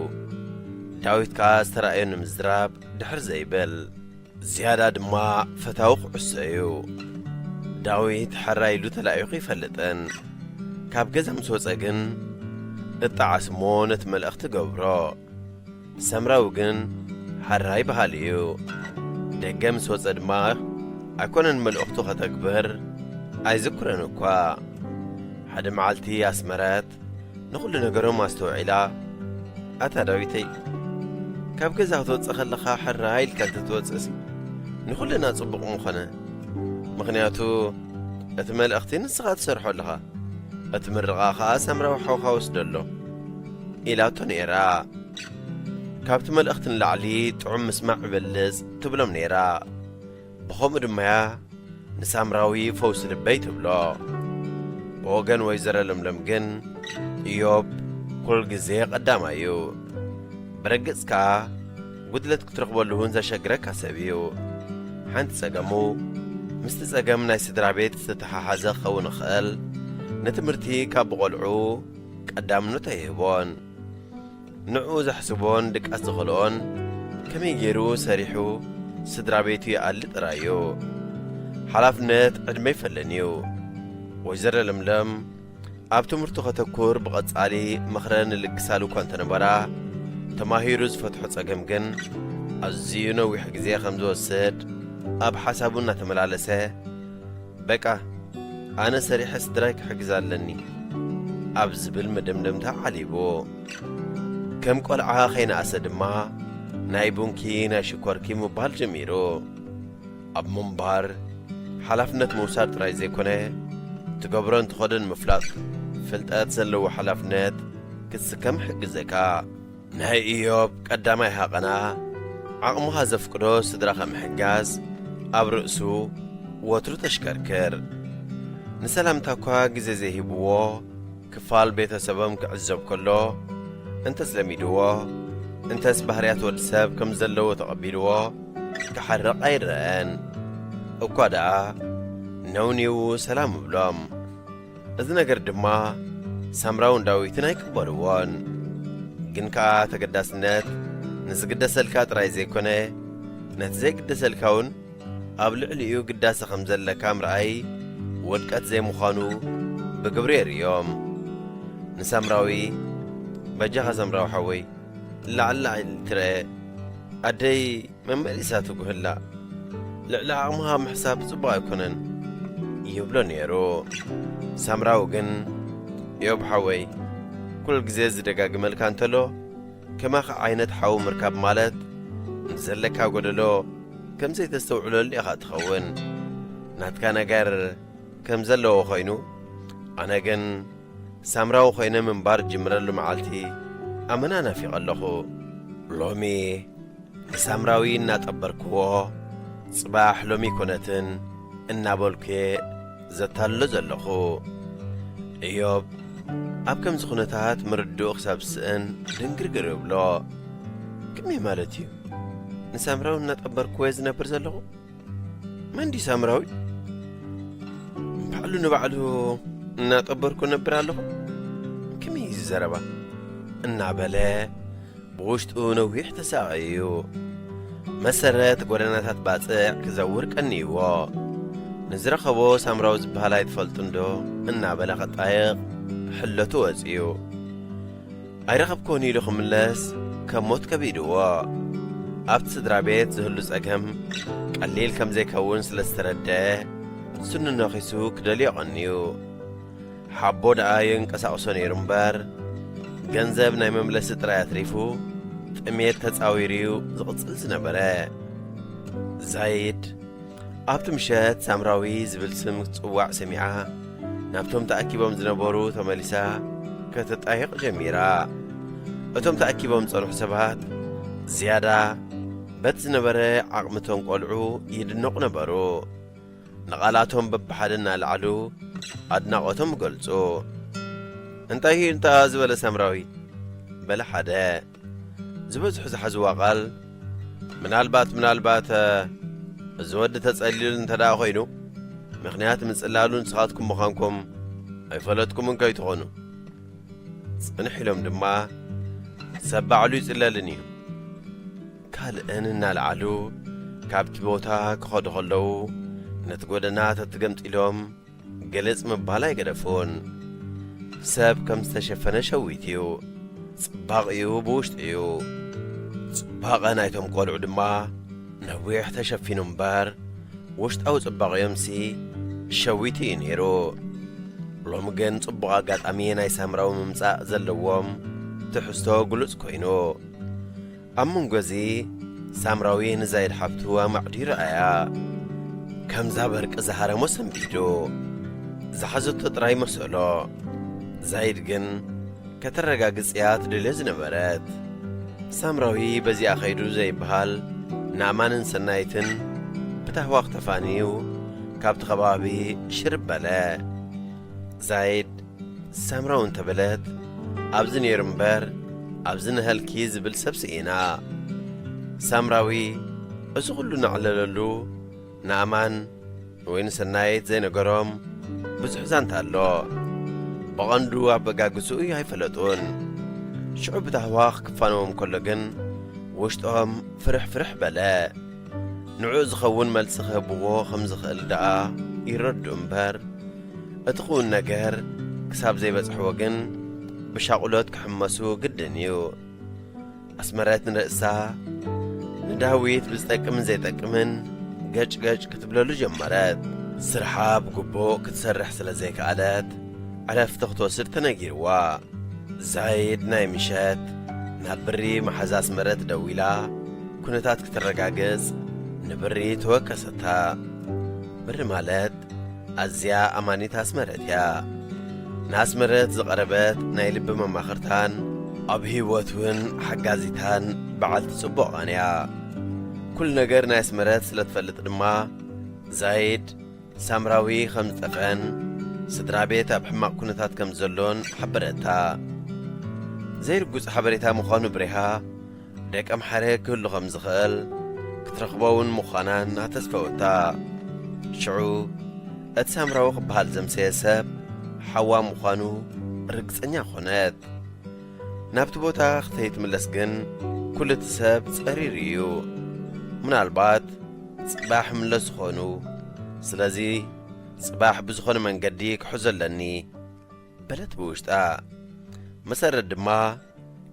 ዳዊት ከዓ ዝተረኣዮ ንምዝራብ ድሕር ዘይብል ዝያዳ ድማ ፈታዊ ክዕሶ እዩ ዳዊት ሓራይ ኢሉ ተላኢኹ ይፈልጥን ካብ ገዛ ምስ ወፀ ግን እጣዓስሞ ነቲ መልእኽቲ ገብሮ ሰምራዊ ግን ሓራይ ባህል እዩ ደገ ምስ ወፀ ድማ ኣይኮነን መልእኽቱ ኸተግብር ኣይዝኩረን እኳ ሓደ መዓልቲ ኣስመረት ንኹሉ ነገሮም ኣስተውዒላ ኣታ ዳዊተይ ካብ ገዛ ክትወፅእ ኸለኻ ሓራይ ኢልካ እንተትወፅእሲ ንኹልና ጽቡቕ ምኾነ ምኽንያቱ እቲ መልእኽቲ ንስኻ ትሰርሖ ኣለኻ እቲ ምርቓ ኸዓ ሰምራዊ ሓውኻ ወስደሎ ኢላቶ ነይራ ካብቲ መልእኽቲ ንላዕሊ ጥዑም ምስማዕ ይበልጽ ትብሎም ነይራ ብኸምኡ ድማያ ንሳምራዊ ፈውሲ ልበይ ትብሎ ብወገን ወይዘሮ ለምለም ግን ኢዮብ ኩል ግዜ ቀዳማ እዩ ብረግጽ ከዓ ጉድለት ክትረኽበሉ እውን ዘሸግረካ ሰብ እዩ ሓንቲ ጸገሙ ምስቲ ጸገም ናይ ስድራ ቤት ዝተተሓሓዘ ክኸውን ይኽእል ንትምህርቲ ካብ ብቖልዑ ቀዳምነት ኣይህቦን ንዑ ዘሕስቦን ድቃስ ዝኽእልኦን ከመይ ገይሩ ሰሪሑ ስድራ ቤቱ ይኣሊ ጥራዩ ሓላፍነት ዕድመ ይፈለን እዩ ወይዘሮ ለምለም ኣብ ትምህርቱ ኸተኩር ብቐጻሊ ምኽረ ንልግሳሉ እኳ እንተነበራ ተማሂሩ ዝፈትሖ ጸገም ግን ኣዝዩ ነዊሕ ግዜ ከም ዝወስድ ኣብ ሓሳቡ እናተመላለሰ በቃ ኣነ ሰሪሐ ስድራይ ክሕግዝ ኣለኒ ኣብ ዝብል መደምደምታ ዓሊቡ ከም ቈልዓ ኸይነኣሰ ድማ ናይ ቡንኪ ናይ ሽኰርኪ ምባል ጀሚሩ ኣብ ምንባር ሓላፍነት ምውሳድ ጥራይ ዘይኮነ ትገብሮ እንትኾድን ምፍላጥ ፍልጠት ዘለዎ ሓላፍነት ክትስከም ሕግዘካ ናይ ኢዮብ ቀዳማይ ሃቐና ዓቕሙኻ ዘፍቅዶ ስድራኻ ምሕጋዝ ኣብ ርእሱ ወትሩ ተሽከርክር ንሰላምታ እኳ ግዜ ዘይሂብዎ ክፋል ቤተሰቦም ክዕዘብ ከሎ እንተስ ለሚድዎ እንተስ ባህርያት ወዲ ሰብ ከም ዘለዎ ተቐቢልዎ ክሓርቕ ኣይረአን እኳ ደኣ ነውኒው ሰላም እብሎም እዚ ነገር ድማ ሳምራውን ዳዊትን ኣይቅበልዎን ግን ከዓ ተገዳስነት ንዝግደሰልካ ጥራይ ዘይኮነ ነቲ ዘይግደሰልካውን ኣብ ልዕሊኡ ግዳሰ ከም ዘለካ ምርኣይ ወድቀት ዘይምዃኑ ብግብሪ የርእዮም ንሳምራዊ በጃኻ ሰምራዊ ሓወይ ላዕላ ትርአ ኣደይ መመሊሳ ትጉህላ ልዕሊ ዓቕምኻ ምሕሳብ ጽቡቕ ኣይኮነን ይብሎ ነይሩ ሳምራዊ ግን ኢዮብ ሓወይ ኩል ግዜ ዝደጋግመልካ እንተሎ ከማኸ ዓይነት ሓዊ ምርካብ ማለት ንዘለካ ጐደሎ ከም ዘይተስተውዕለሉ ኢኻ ትኸውን ናትካ ነገር ከም ዘለዎ ኾይኑ ኣነ ግን ሳምራዊ ኾይነ ምንባር ጅምረሉ መዓልቲ ኣመና ናፊቕ ኣለኹ ሎሚ ንሳምራዊ እናጠበርክዎ ጽባሕ ሎሚ ኮነትን እናበልኩየ ዘታሎ ዘለኹ ኢዮብ ኣብ ከምዚ ኩነታት ምርድኡ ክሳብ ዝስእን ድንግርግር ይብሎ ከመይ ማለት እዩ ንሳምራዊ እናጠበርክዎ ዝነብር ዘለኹ መንዲ ሳምራዊ ባዕሉ ንባዕሉ እናጠበርኩ ነብር ኣለኹ ከመይ ዝዘረባ እናበለ ብውሽጡ ነዊሕ ተሳቒ እዩ መሰረት ጐደናታት ባጽዕ ክዘውር ቀኒይዎ ንዝረኸቦ ሳምራዊ ዝበሃል ኣይትፈልጡ እንዶ እናበለ ኸጣይቕ ሕለቱ ወፂኡ ኣይረኸብኮን ኢሉ ክምለስ ከም ሞት ከቢድዎ ኣብቲ ስድራ ቤት ዝህሉ ጸገም ቀሊል ከም ዘይከውን ስለ ዝተረድአ ስኑ ነኺሱ ክደልዮ ቐኒዩ ሓቦ ደኣ የንቀሳቕሶ ነይሩ እምበር ገንዘብ ናይ መምለሲ ጥራይ ኣትሪፉ ጥሜት ተጻዊርዩ ዝቕጽል ዝነበረ ዛይድ ኣብቲ ምሸት ሳምራዊ ዝብል ስም ጽዋዕ ሰሚዓ ናብቶም ተኣኪቦም ዝነበሩ ተመሊሳ ከተጣይቕ ጀሚራ እቶም ተኣኪቦም ጸንሑ ሰባት ዝያዳ በቲ ዝነበረ ዓቕምቶም ቈልዑ ይድነቑ ነበሩ نقالاتهم ببحدنا العلو أدناقتهم قلتو انت زبل سمراوي بلا حدا زبزح زحزوا قال من البات زود تسأليل انت دا خوينو مخنيات من سألالون سخاتكم مخانكم أي فلتكم من كي تغنو سنحلهم دما سبعلو يسألالني قال اننا العلو كابت بوتا كخد غلو نتقودنا تتقمت إلهم قلت مبالا يقرفون ساب كم استشفنا شويتيو صباغيو بوشتيو صباغ نايتهم قولوا دما نويح تشفينو مبار وشت أو صباغ يمسي شويتي نيرو لومجن صباغ قات أمينا يسامراو ممساء زلوهم تحستو قلوز كوينو أمون قوزي سامراوين زايد حفتوا معدي رأيا كم زابرك زهارة موسم بيدو زحزو تطراي مسؤولو زايد جن كترقا قصيات للز نبرات سامراوي بزي أخيدو زي بحال نعمان سنايتن بتهواق تفانيو كابت خبابي شرب بلا زايد سامراون تبلت أبزن يرمبر أبزن هالكيز بالسبسينا سامراوي أزغلو نعلللو نعمان وين سنايت زي نقرم بزحزان تالو بغندو عبقاقسوي هاي فلتون شعوب تهواق كفانوهم كلغن وشتهم فرح بلا نعوز خون ملسخه بوغو خمزخ الدعا يردو امبار اتخون نقر كساب زي بزحوغن بشاقلوت كحمسو قدنيو أسمرات نرأسا نداويت بزتاكمن زي تاكمن قاج كتبلولو جمارات سرحاب قبو كتسرح سلازيك عادات عرف تخطو سرت نجيروا زايد نايمشات نبري محزاس مرت دويلا كنتات كترقاقز نبري توكستا بر مالت أزيا أماني تاسمرت يا ناس مرت زقربت نايلب مماخرتان أبهي واتون حقازيتان بعد تصبوغانيا كل نجر ناس مرت سلتفلت رما زايد سامراوي خمس أفن سدرابيتا بحماق كنتات كم زلون حبرتها زي رجوز حبرتها مخانو بريها ديك أم حريك كل خمس خل كترخبون مخانان هتسفوتا شعو اتسامراو بهال زمسيسب حوا مخانو رقص انيا خونات نابتبوتا اختيت ملسقن كل تساب تسقريريو من البات صباح ملس خونو سلازي صباح بزخون من قديك حزلني بلت بوشتا مسرد ما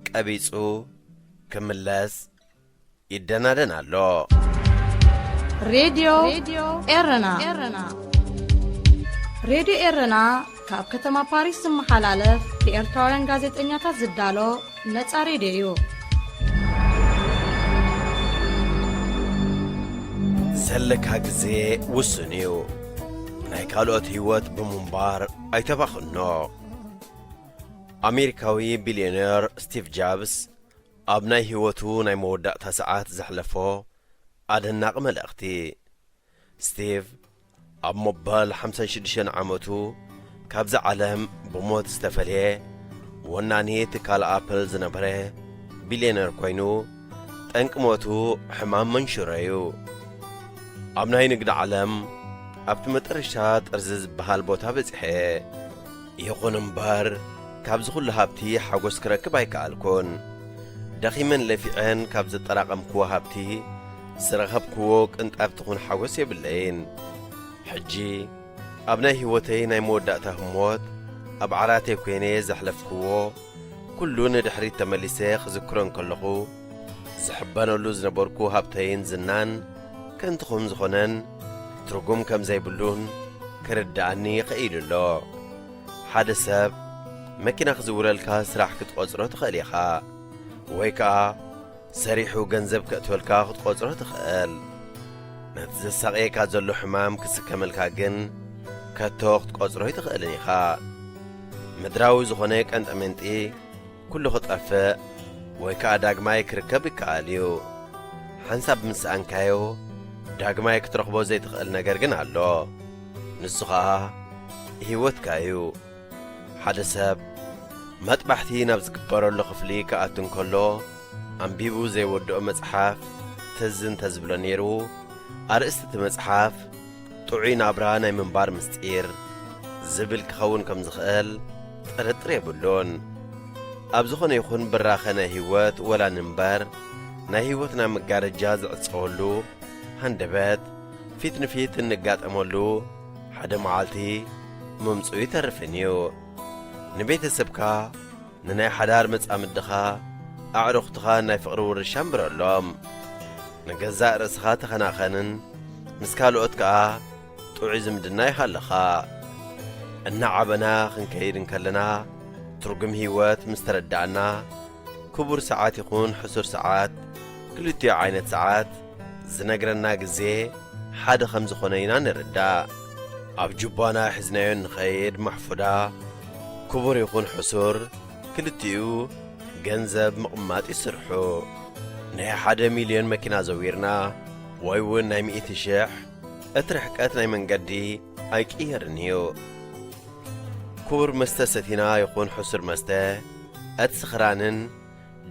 كابيسو كملاس يدنادن اللو راديو إرنا راديو إرنا كاب كتما باريس محلالف لإرتاورن غازت إنياتا زدالو نتسا راديو سلك هكزي وسنيو نايكالوت هيوت بمنبار ايتباخنو أمريكاوي بليونير ستيف جابس أبناي هيوتو ناي مودة تساعات زحلفو أدناق ملأختي ستيف أب مبال 56 عامتو كابز عالم بموت استفليه وناني تكال أبل زنبره بليونير كوينو تنك موتو حمام منشوريو أبناي نقد عالم أبت مترشات أرزز بهالبوتا بزحي يقون مبار كابز خل هابتي حاقوس كركب هيكالكون دخيمن لفعين كابز الطراقم كوا هابتي سرغب كووك انت أبتخون حاقوس يبلين حجي أبناي هوتي ناي مودة موت أبعراتي كويني زحلف كوو كلون دحريت تمليسيخ ذكرون كلخو زحبانو اللوز نبوركو هابتين زنان كنت خم زخونن ترقم كم زي بلون كردعني قيل الله حد سب مكنا خزور الكاس راح كتقصره تخليخا ويكا سريحو جنزب كتولكا خطقصره تخال نتزسقي كازلو حمام كسكمل كاجن كتوخ تقصره تخاليخا مدراوي زخونيك أنت أمنتي كل خطأفة ويكا داغماي كركب كاليو حنسب مسان كايو داغماي كترخبو زي تخال نجرجن علو نسخة هيوتك أيو حد سب مطبحتي نبز كبرو لخفلي كأتن كله أنبيبو زي ودو مصحف تزن تزبلو نيرو أرئست مصحف طعين عبرانا منبار مستير زبل كخون كم زخال ترطر يبلون أبزخون يخون براخنا هيوت ولا نمبر نا هيوتنا مقار جاز عصولو هندبات فيت نفيت النقات أمولو حدا معالتي ممسوي ترفنيو نبيت السبكا نناي حدار مص أمدخا أعرختخا ناي فقرو رشام برلوم نجزاء رسخا تخناخنن مسكالو أتكا توعزم دناي خلخا النعبنا خنكيدن كلنا ترقم هيوات مستردعنا كبر ساعات يكون حسر ساعات كلتي عينة ساعات زنقرنا قزي حاد خمز خنينا نردا أب جبانا حزنين نخيد محفودا كبر يكون حسر كلتيو جنزب مقمات يسرحو ناي حدا مليون مكينة زويرنا وايون ناي 100 شح اترحكات ناي من قدي ايك ايرنيو كور مستستينا يكون حسر مسته اتسخرانن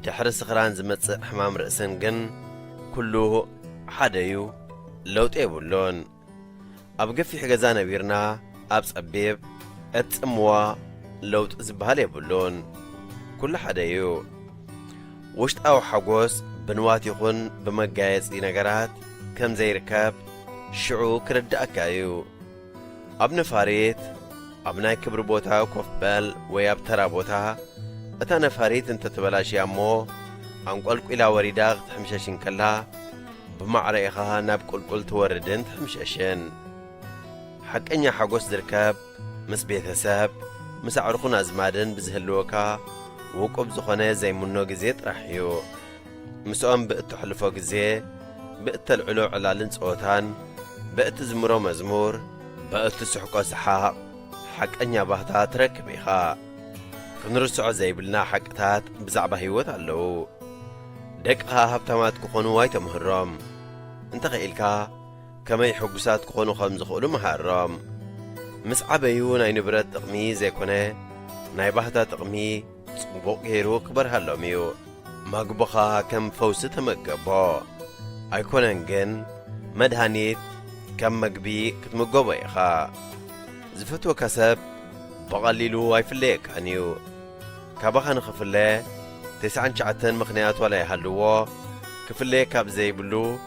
دحر سخران زمت حمام رأسن جن كله حدايو لو تقبلون أبقفي حجزانا بيرنا أبس أبيب أتموا لو تزبهالي بلون كل حدايو وشت أو حقوس بنوات يكون بمجايز نجارات كم زي ركاب شعو كرد أكايو أبن فاريت أبناي كبر بوتها وكفبال وياب ترى بوتها أتانا فاريت انت تبلاشي أمو أنقلق إلى وريداغ تحمشاشين كلا بمعرى إخاها ناب كل توردن تحمشاشين حق إنيا حقوس دركاب مس بيتساب مس عرخون أزمادن بزهلوكا وقب زخونة زي منو جزيت رحيو مسؤام بقت تحلفو جزي بقت العلو على لنس أوتان بقت زمرو مزمور بقت تسحقو سحاق حق إنيا بهتا تركب إخا كنرسعو زي بلنا حقتات بزعبه هيوت علو دقها هبتمات كخونو واي تمهرام انت غيلكا كما يحقسات كخونو خمز خولو مهرام مسعبيو ناي نبرت تقمي زي كونه ناي بهتا تقمي صبوق هيرو كبر هلوميو مقبخا كم فوست مقبا ايكونن جن مدهانيت كم مقبي كتمقبا يخا زفتو كسب بقليلو ايفليك هنيو كابخا نخفله 9 مخنيات ولا يحلوه كفله كاب زي بلو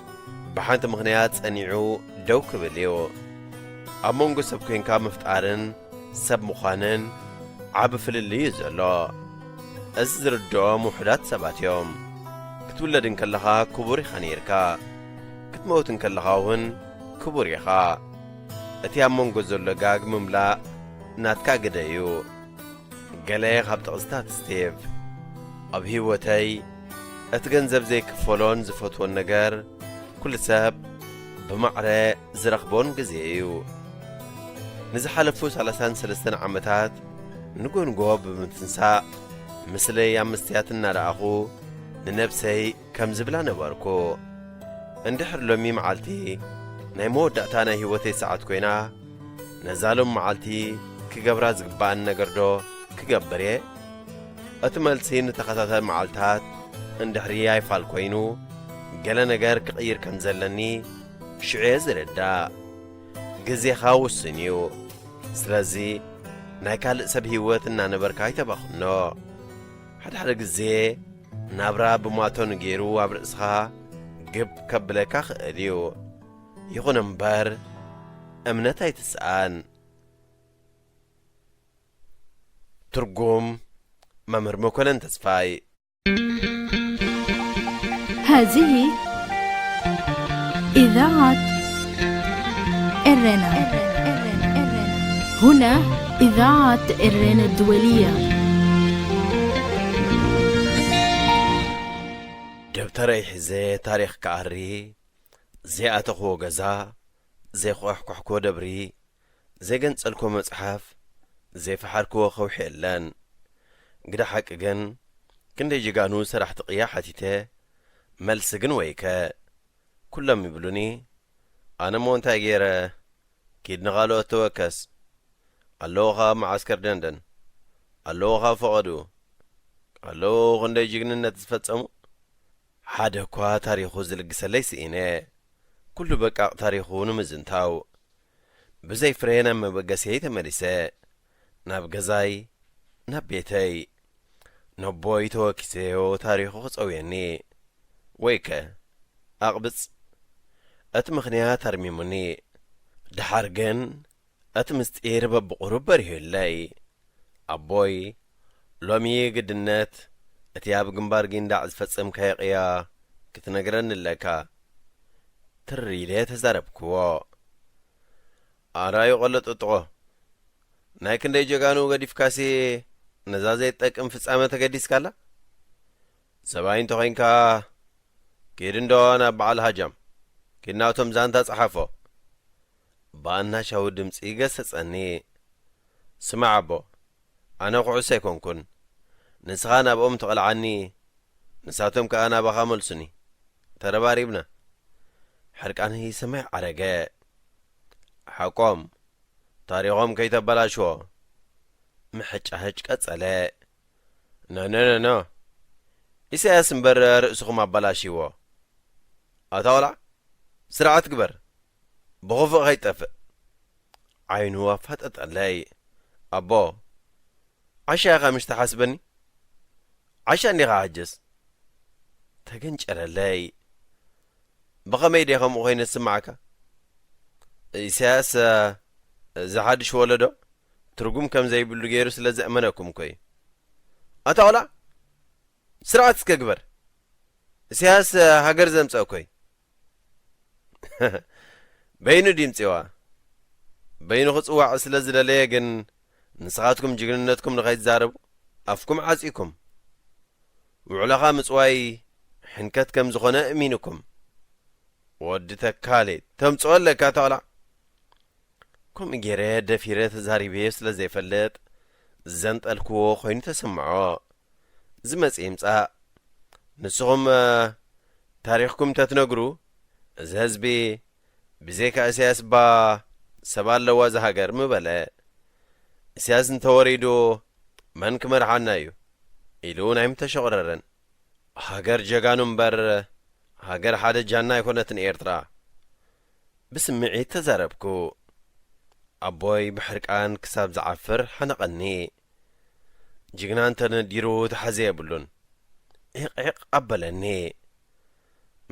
بحانت مخنيات انيعو دو كبليو امونغو سب كوين كاب مفتارن سب مخانن عاب فللي يزلو ازر الدوم وحدات سبات يوم كتولدن كلها كبوري خانيركا كتموتن كلهاون كبوري خا اتي امونغو زلقاق مملا ناتكا قدايو قالي غابت عزتات ستيف أب هيوتي أتجنزب زي كفولون زفتو النجار كل ساب بمعرى زرخبون جزيو نزحلفو 3 عمتات نقول جواب بمتنساء مثلي يا مستياتنا رأخو ننبسي كم زبلا نباركو اندحر لومي معالتي نايمو دقتانا هيوتي ساعات كوينا نزالو معالتي كجبرا زقبان نجردو كجبري أتملسين تخطط معالتات اندحرياي فالكوينو قال نجار كغير كنزلني شعيز ردا جزي خاوس سنيو سلازي نايكال سب هيوتنا نبركاي تبخنو حد جزي نابرا بماتو نجيرو عبرسخا جب كبلكا خاليو يخون مبار أمنتاي تسآن ترجم ممر مكولن تسفاي هذه إذاعة إرنا. هنا إذاعة إرنا الدولية. دبتر يحزي تاريخ كاري زي أتخو غزا زي خوحكو دبري زي جنسلكو مصحف زي فحركو خوحي اللان قد حق جن كنت يجيغانو سرح تقيا حتيته ملس جن ويكا كلهم يبلوني أنا مونتا غير كيد نغالو توكس اللوغا معسكر دندن اللوغا فقدو اللو غندي جيجنነት ዝፈጸሙ ሓደ እኳ ታሪኹ ዝልግሰለይ ስኢነ ኩሉ በቃቕ ታሪኹ ንምዝንታው ብዘይ ፍሬና መበገሰይ ተመሊሰ ናብ ገዛይ ናብ ቤተይ ነቦይ ተወኪሰዮ ታሪኹ ክጸውየኒ ወይከ ኣቕብጽ እቲ ምኽንያት ኣርሚሙኒ ድሓር ግን እቲ ምስጢር በብቑሩብ በሪሁለይ ኣቦይ ሎሚ ግድነት እቲ ኣብ ግንባር ጊንዳዕ ዝፈጸምካዮ ቕያ ክትነግረኒ ኣለካ ትሪኢለ ተዛረብክዎ ኣራዩ ቐለጥጥቖ ናይ ክንደይ ጀጋኑ ገዲፍካሲ ነዛ ዘይጠቅም ፍጻመ ተገዲስካላ ሰብኣይ እንተ ኾይንካ ኬድ እንዶ ናብ በዓል ሃጃም ኬድናቶም ዛንታ ጸሓፎ ብኣናሻዊ ድምፂ ገሰጸኒ ስማዕ ኣቦ ኣነ ኹዑስ ኣይኮንኩን ንስኻ ናብኦም ተቐልዓኒ ንሳቶም ከኣ ናባኻ መልሱኒ ተረባሪብና ሕርቃኒ ሰማይ ዓረገ ሓቆም ታሪኾም ከይተበላሽዎ ምሕጫሕጭ ቀጸለ ነነነኖ ኢሳያስ እምበር ርእስኹም ኣበላሽዎ ኣታወላዕ ስርዓት ግበር ብኽፉእ ኸይጠፍእ ዓይኑ ኣፋጠጠለይ ኣቦ ዓሻ ኢኻ ምሽ ተሓስበኒ ዓሻ እንዲኻ ሕጅስ ተገንጨረለይ ብኸመይ ደ ከምኡ ኾይነ ዝስማዓካ ኢሳያስ ዝሓድሽ ወለዶ ትርጉም ከም ዘይብሉ ገይሩ ስለ ዘእመነኩም ኮይ ኣታወላዕ ስርዓት እስከ ግበር ኢሳያስ ሃገር ዘምፀእ ኮይ በይኑ ድምፂዋ በይኑ ክጽዋዕ ስለ ዝደለየ ግን ንስኻትኩም ጅግንነትኩም ንኸይትዛረቡ ኣፍኩም ዓጺኩም ውዕለኻ ምጽዋይ ሕንከት ከም ዝኾነ እሚንኩም ወዲ ተካሌ ተምጽኦ ኣለካ ተቕላዕ ከምኡ ገይረ ደፊረ ተዛሪበዮ ስለ ዘይፈልጥ ዘንጠልክዎ ኾይኑ ተሰምዖ ዝመጽ ይምጻእ ንስኹም ታሪኽኩም ተትነግሩ እዚ ህዝቢ ብዘይካ ኢሳያስ ባ ሰብ ኣለዋ ዝሃገር ምበለ ኢሳያስ እንተወሪዱ መን ክመርሓና እዩ ኢሉ ናይም ተሸቕረረን ሃገር ጀጋኑ እምበር ሃገር ሓደ ጃና ኣይኮነትን ኤርትራ ብስምዒት ተዛረብኩ ኣቦይ ብሕርቃን ክሳብ ዝዓፍር ሓነቐኒ ጅግና እንተነዲሩ ተሓዘ የብሉን ዕቕዕቕ ኣበለኒ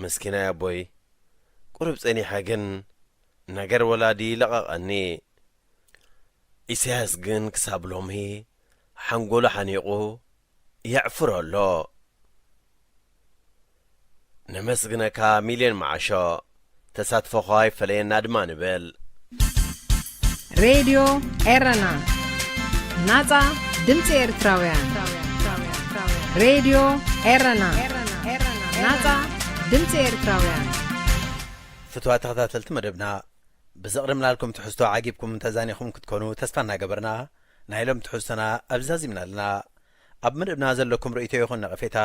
ምስኪናይ ኣቦይ ቁርብ ጸኒሐ ግን ነገር ወላዲ ለቐቐኒ ኢሳያስ ግን ክሳብ ሎሚ ሓንጎሉ ሓኒቑ የዕፍሮ ኣሎ ነመስግነካ ሚልዮን መዓሾ ተሳትፎኻ ይፈለየና ድማ ንበል ሬድዮ ኤረና ናጻ ድምፂ ኤርትራውያን ሬድዮ ኤረና ናጻ ድምፂ ኤርትራውያን ፍትዋ ተኸታተልቲ መደብና ብዘቕድምናልኩም ትሕዝቶ ዓጊብኩም ተዛኒኹም ክትኮኑ ተስፋ እናገበርና ናይ ሎም ትሕዝቶና ኣብዛዚምና ኣለና ኣብ መደብና ዘለኩም ርእይቶ ይኹን ነቐፌታ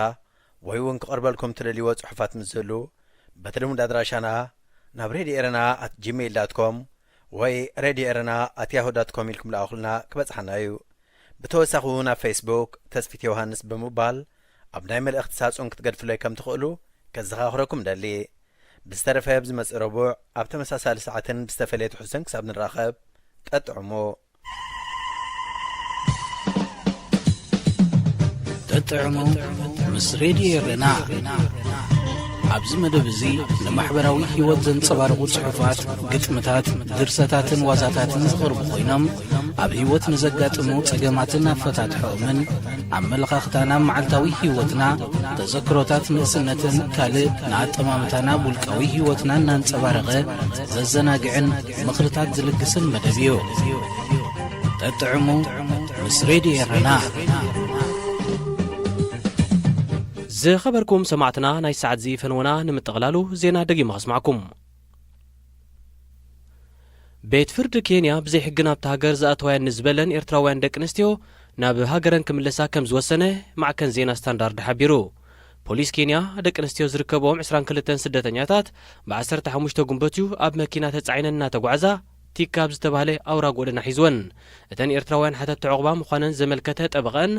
ወይ እውን ክቐርበልኩም ትደልይዎ ጽሑፋት ምስ ዘሉ በትልሙድ ኣድራሻና ናብ ሬድዮ ኤረና @gmail.com ወይ ሬድዮ ኤረና @yahoo.com ኢልኩም ለኣኹልና ክበጽሓና እዩ ብተወሳኺ እውን ኣብ ፌስቡክ ተስፊት ዮሃንስ ብምባል ኣብ ናይ መልእኽቲ ሳጹን ክትገድፍለይ ከም ትኽእሉ ከዘኻኽረኩም ደሊ ብዝተረፈ ብዝመጽእ ረቡዕ ኣብ ተመሳሳሊ ሰዓትን ብዝተፈለየ ትሕዝቶን ክሳብ ንራኸብ ጠጥዕሞ ተጥዕሞ ምስ ሬድዮ ኤረና ኣብዚ መደብ እዚ ንማሕበራዊ ህይወት ዘንጸባርቑ ጽሑፋት ግጥምታት ድርሰታትን ዋዛታትን ዝቐርቡ ኮይኖም ኣብ ህይወት ንዘጋጥሙ ጸገማትን ኣፈታትሖምን ኣመለኻኽታና መዓልታዊ ህይወትና ተዘክሮታት ንእስነትን ካልእ ንኣጠማምታና ውልቃዊ ህይወትና እናንጸባረቐ ዘዘናግዕን ምኽርታት ዝልግስን መደብ እዩ ተጥዕሙ ምስ ሬድዮ ኤረና ዝኸበርኩም ሰማዕትና ናይ ሰዓት ዚ ፈንወና ንምጥቕላሉ ዜና ደጊማ ኸስማዕኩም ቤት ፍርዲ ኬንያ ብዘይ ሕጊ ናብቲ ሃገር ዝኣተዋያን ንዝበለን ኤርትራውያን ደቂ ኣንስትዮ ናብ ሃገረን ክምለሳ ከም ዝወሰነ ማዕከን ዜና ስታንዳርድ ሓቢሩ ፖሊስ ኬንያ ደቂ ኣንስትዮ ዝርከቦም 22 ስደተኛታት ብ15 ጉንበትዩ ኣብ መኪና ተጻዒነን እናተጓዓዛ ቲካብ ዝተባሃለ ኣውራ ጎደና ሒዝወን እተን ኤርትራውያን ሓተት ተዕቑባ ምዃነን ዘመልከተ ጠበቐን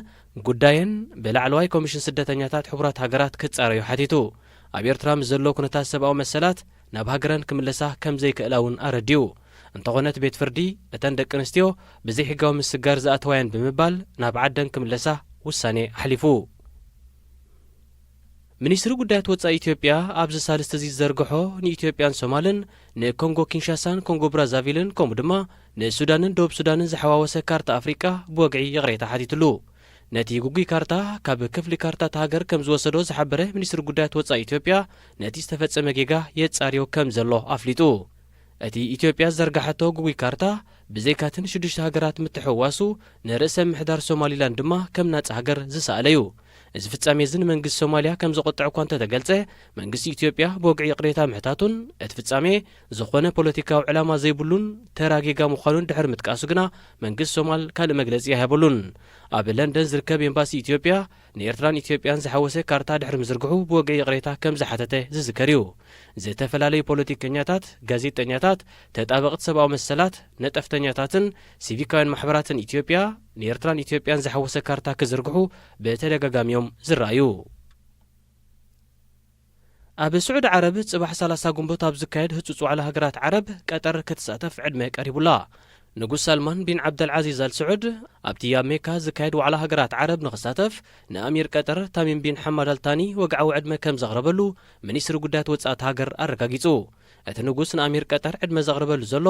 ጉዳየን ብላዕለዋይ ኮሚሽን ስደተኛታት ሕቡራት ሃገራት ክጻረዩ ሓቲቱ ኣብ ኤርትራ ምስ ዘሎ ኩነታት ሰብኣዊ መሰላት ናብ ሃገረን ክምለሳ ከም ዘይክእላ እውን ኣረድዩ እንተኾነት ቤት ፍርዲ እተን ደቂ ኣንስትዮ ብዘይ ሕጋዊ ምስጋር ዝኣተዋየን ብምባል ናብ ዓደን ክምለሳ ውሳኔ ኣሕሊፉ ሚኒስትሪ ጉዳያት ወጻኢ ኢትዮጵያ ኣብዚ ሳልስተ እዚ ዝዘርግሖ ንኢትዮጵያን ሶማልን ንኮንጎ ኪንሻሳን ኮንጎ ብራዛቪልን ከምኡ ድማ ንሱዳንን ደቡብ ሱዳንን ዝሓዋወሰ ካርታ ኣፍሪቃ ብወግዒ ይቕሬታ ሓቲትሉ ነቲ ጉጉይ ካርታ ካብ ክፍሊ ካርታ ሃገር ከም ዝወሰዶ ዝሓበረ ሚኒስትሪ ጉዳያት ወጻኢ ኢትዮጵያ ነቲ ዝተፈጸመ ጌጋ የጻርዮ ከም ዘሎ ኣፍሊጡ እቲ ኢትዮጵያ ዘርጋሓቶ ጉጉይ ካርታ ብዘይካትን 6 ሃገራት ምትሕዋሱ ንርእሰ ምሕዳር ሶማሊላንድ ድማ ከም ናጽ ሃገር ዝሰኣለዩ እዚ ፍጻሜ እዚ ንመንግስቲ ሶማልያ ከም ዘቆጥዕ እኳ እንተተገልጸ መንግስቲ ኢትዮጵያ ብወግዒ ቅሬታ ምሕታቱን እቲ ፍጻሜ ዝኾነ ፖለቲካዊ ዕላማ ዘይብሉን ተራጌጋ ምዃኑን ድሕሪ ምጥቃሱ ግና መንግስቲ ሶማል ካልእ መግለጺ ኣይሃበሉን ኣብ ለንደን ዝርከብ ኤምባሲ ኢትዮጵያ ንኤርትራን ኢትዮጵያን ዝሓወሰ ካርታ ድሕሪ ምዝርግሑ ብወግዒ ቅሬታ ከም ዝሓተተ ዝዝከር እዩ ዝተፈላለዩ ፖለቲከኛታት ጋዜጠኛታት ተጣበቕቲ ሰብኣዊ መሰላት ነጠፍተኛታትን ሲቪካውያን ማሕበራትን ኢትዮጵያ ንኤርትራን ኢትዮጵያን ዝሓወሰ ካርታ ክዝርግሑ ብተደጋጋሚዮም ዝረኣዩ ኣብ ስዑድ ዓረብ ጽባሕ 30 ጉንቦት ኣብ ዝካየድ ህጹጽ ዋዕላ ሃገራት ዓረብ ቀጠር ክትሳተፍ ዕድመ ቀሪቡላ ንጉስ ሳልማን ቢን ዓብደልዓዚዝ አልስዑድ ኣብቲ ኣብ ሜካ ዝካየድ ዋዕላ ሃገራት ዓረብ ንኽሳተፍ ንኣሚር ቀጠር ታሚም ቢን ሓማድ አልታኒ ወግዓዊ ዕድመ ከም ዘቕረበሉ ሚኒስትሪ ጉዳያት ወጻእቲ ሃገር ኣረጋጊጹ እቲ ንጉስ ንኣሚር ቀጠር ዕድመ ዘቕርበሉ ዘሎ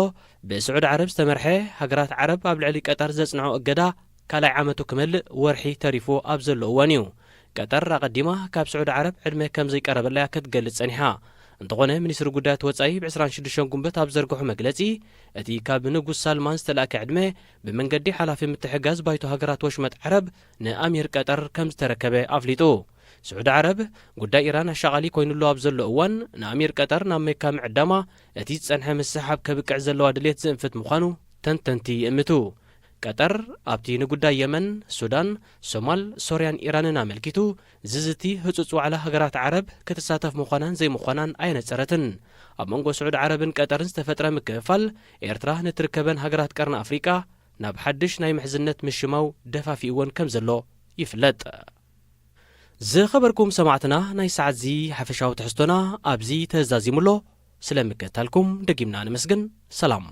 ብስዑድ ዓረብ ዝተመርሐ ሃገራት ዓረብ ኣብ ልዕሊ ቀጠር ዘጽንዖ እገዳ ካልኣይ ዓመቱ ክመልእ ወርሒ ተሪፉ ኣብ ዘሎ እዋን እዩ ቀጠር ኣቐዲማ ካብ ስዑድ ዓረብ ዕድመ ከም ዘይቀረበላያ ክትገልጽ ጸኒሓ እንተኾነ ሚኒስትሪ ጉዳያት ወጻኢ ብ26 ጉንበት ኣብ ዘርግሑ መግለጺ እቲ ካብ ንጉስ ሳልማን ዝተላእከ ዕድመ ብመንገዲ ሓላፊ ምትሕጋዝ ባይቶ ሃገራት ወሽመጥ ዓረብ ንኣሚር ቀጠር ከም ዝተረከበ ኣፍሊጡ ስዑድ ዓረብ ጉዳይ ኢራን ኣሻቓሊ ኮይኑሉ ኣብ ዘሎ እዋን ንኣሚር ቀጠር ናብ ሜካ ምዕዳማ እቲ ዝጸንሐ ምስሓብ ከብቅዕ ዘለዋ ድሌት ዝእንፍት ምዃኑ ተንተንቲ ይእምቱ ቀጠር ኣብቲ ንጉዳይ የመን ሱዳን ሶማል ሶርያን ኢራንን ኣመልኪቱ ዝዝቲ ህጹጽ ዋዕላ ሃገራት ዓረብ ክትሳተፍ ምዃናን ዘይምዃናን ኣይነጸረትን ኣብ መንጎ ስዑድ ዓረብን ቀጠርን ዝተፈጥረ ምክፍፋል ኤርትራ ንትርከበን ሃገራት ቀርኒ ኣፍሪቃ ናብ ሓድሽ ናይ ምሕዝነት ምሽማው ደፋፊእዎን ከም ዘሎ ይፍለጥ ዝኸበርኩም ሰማዕትና ናይ ሰዓት ዚ ሓፈሻዊ ትሕዝቶና ኣብዚ ተዛዚሙሎ ስለምከታልኩም ደጊምና ንመስግን ሰላም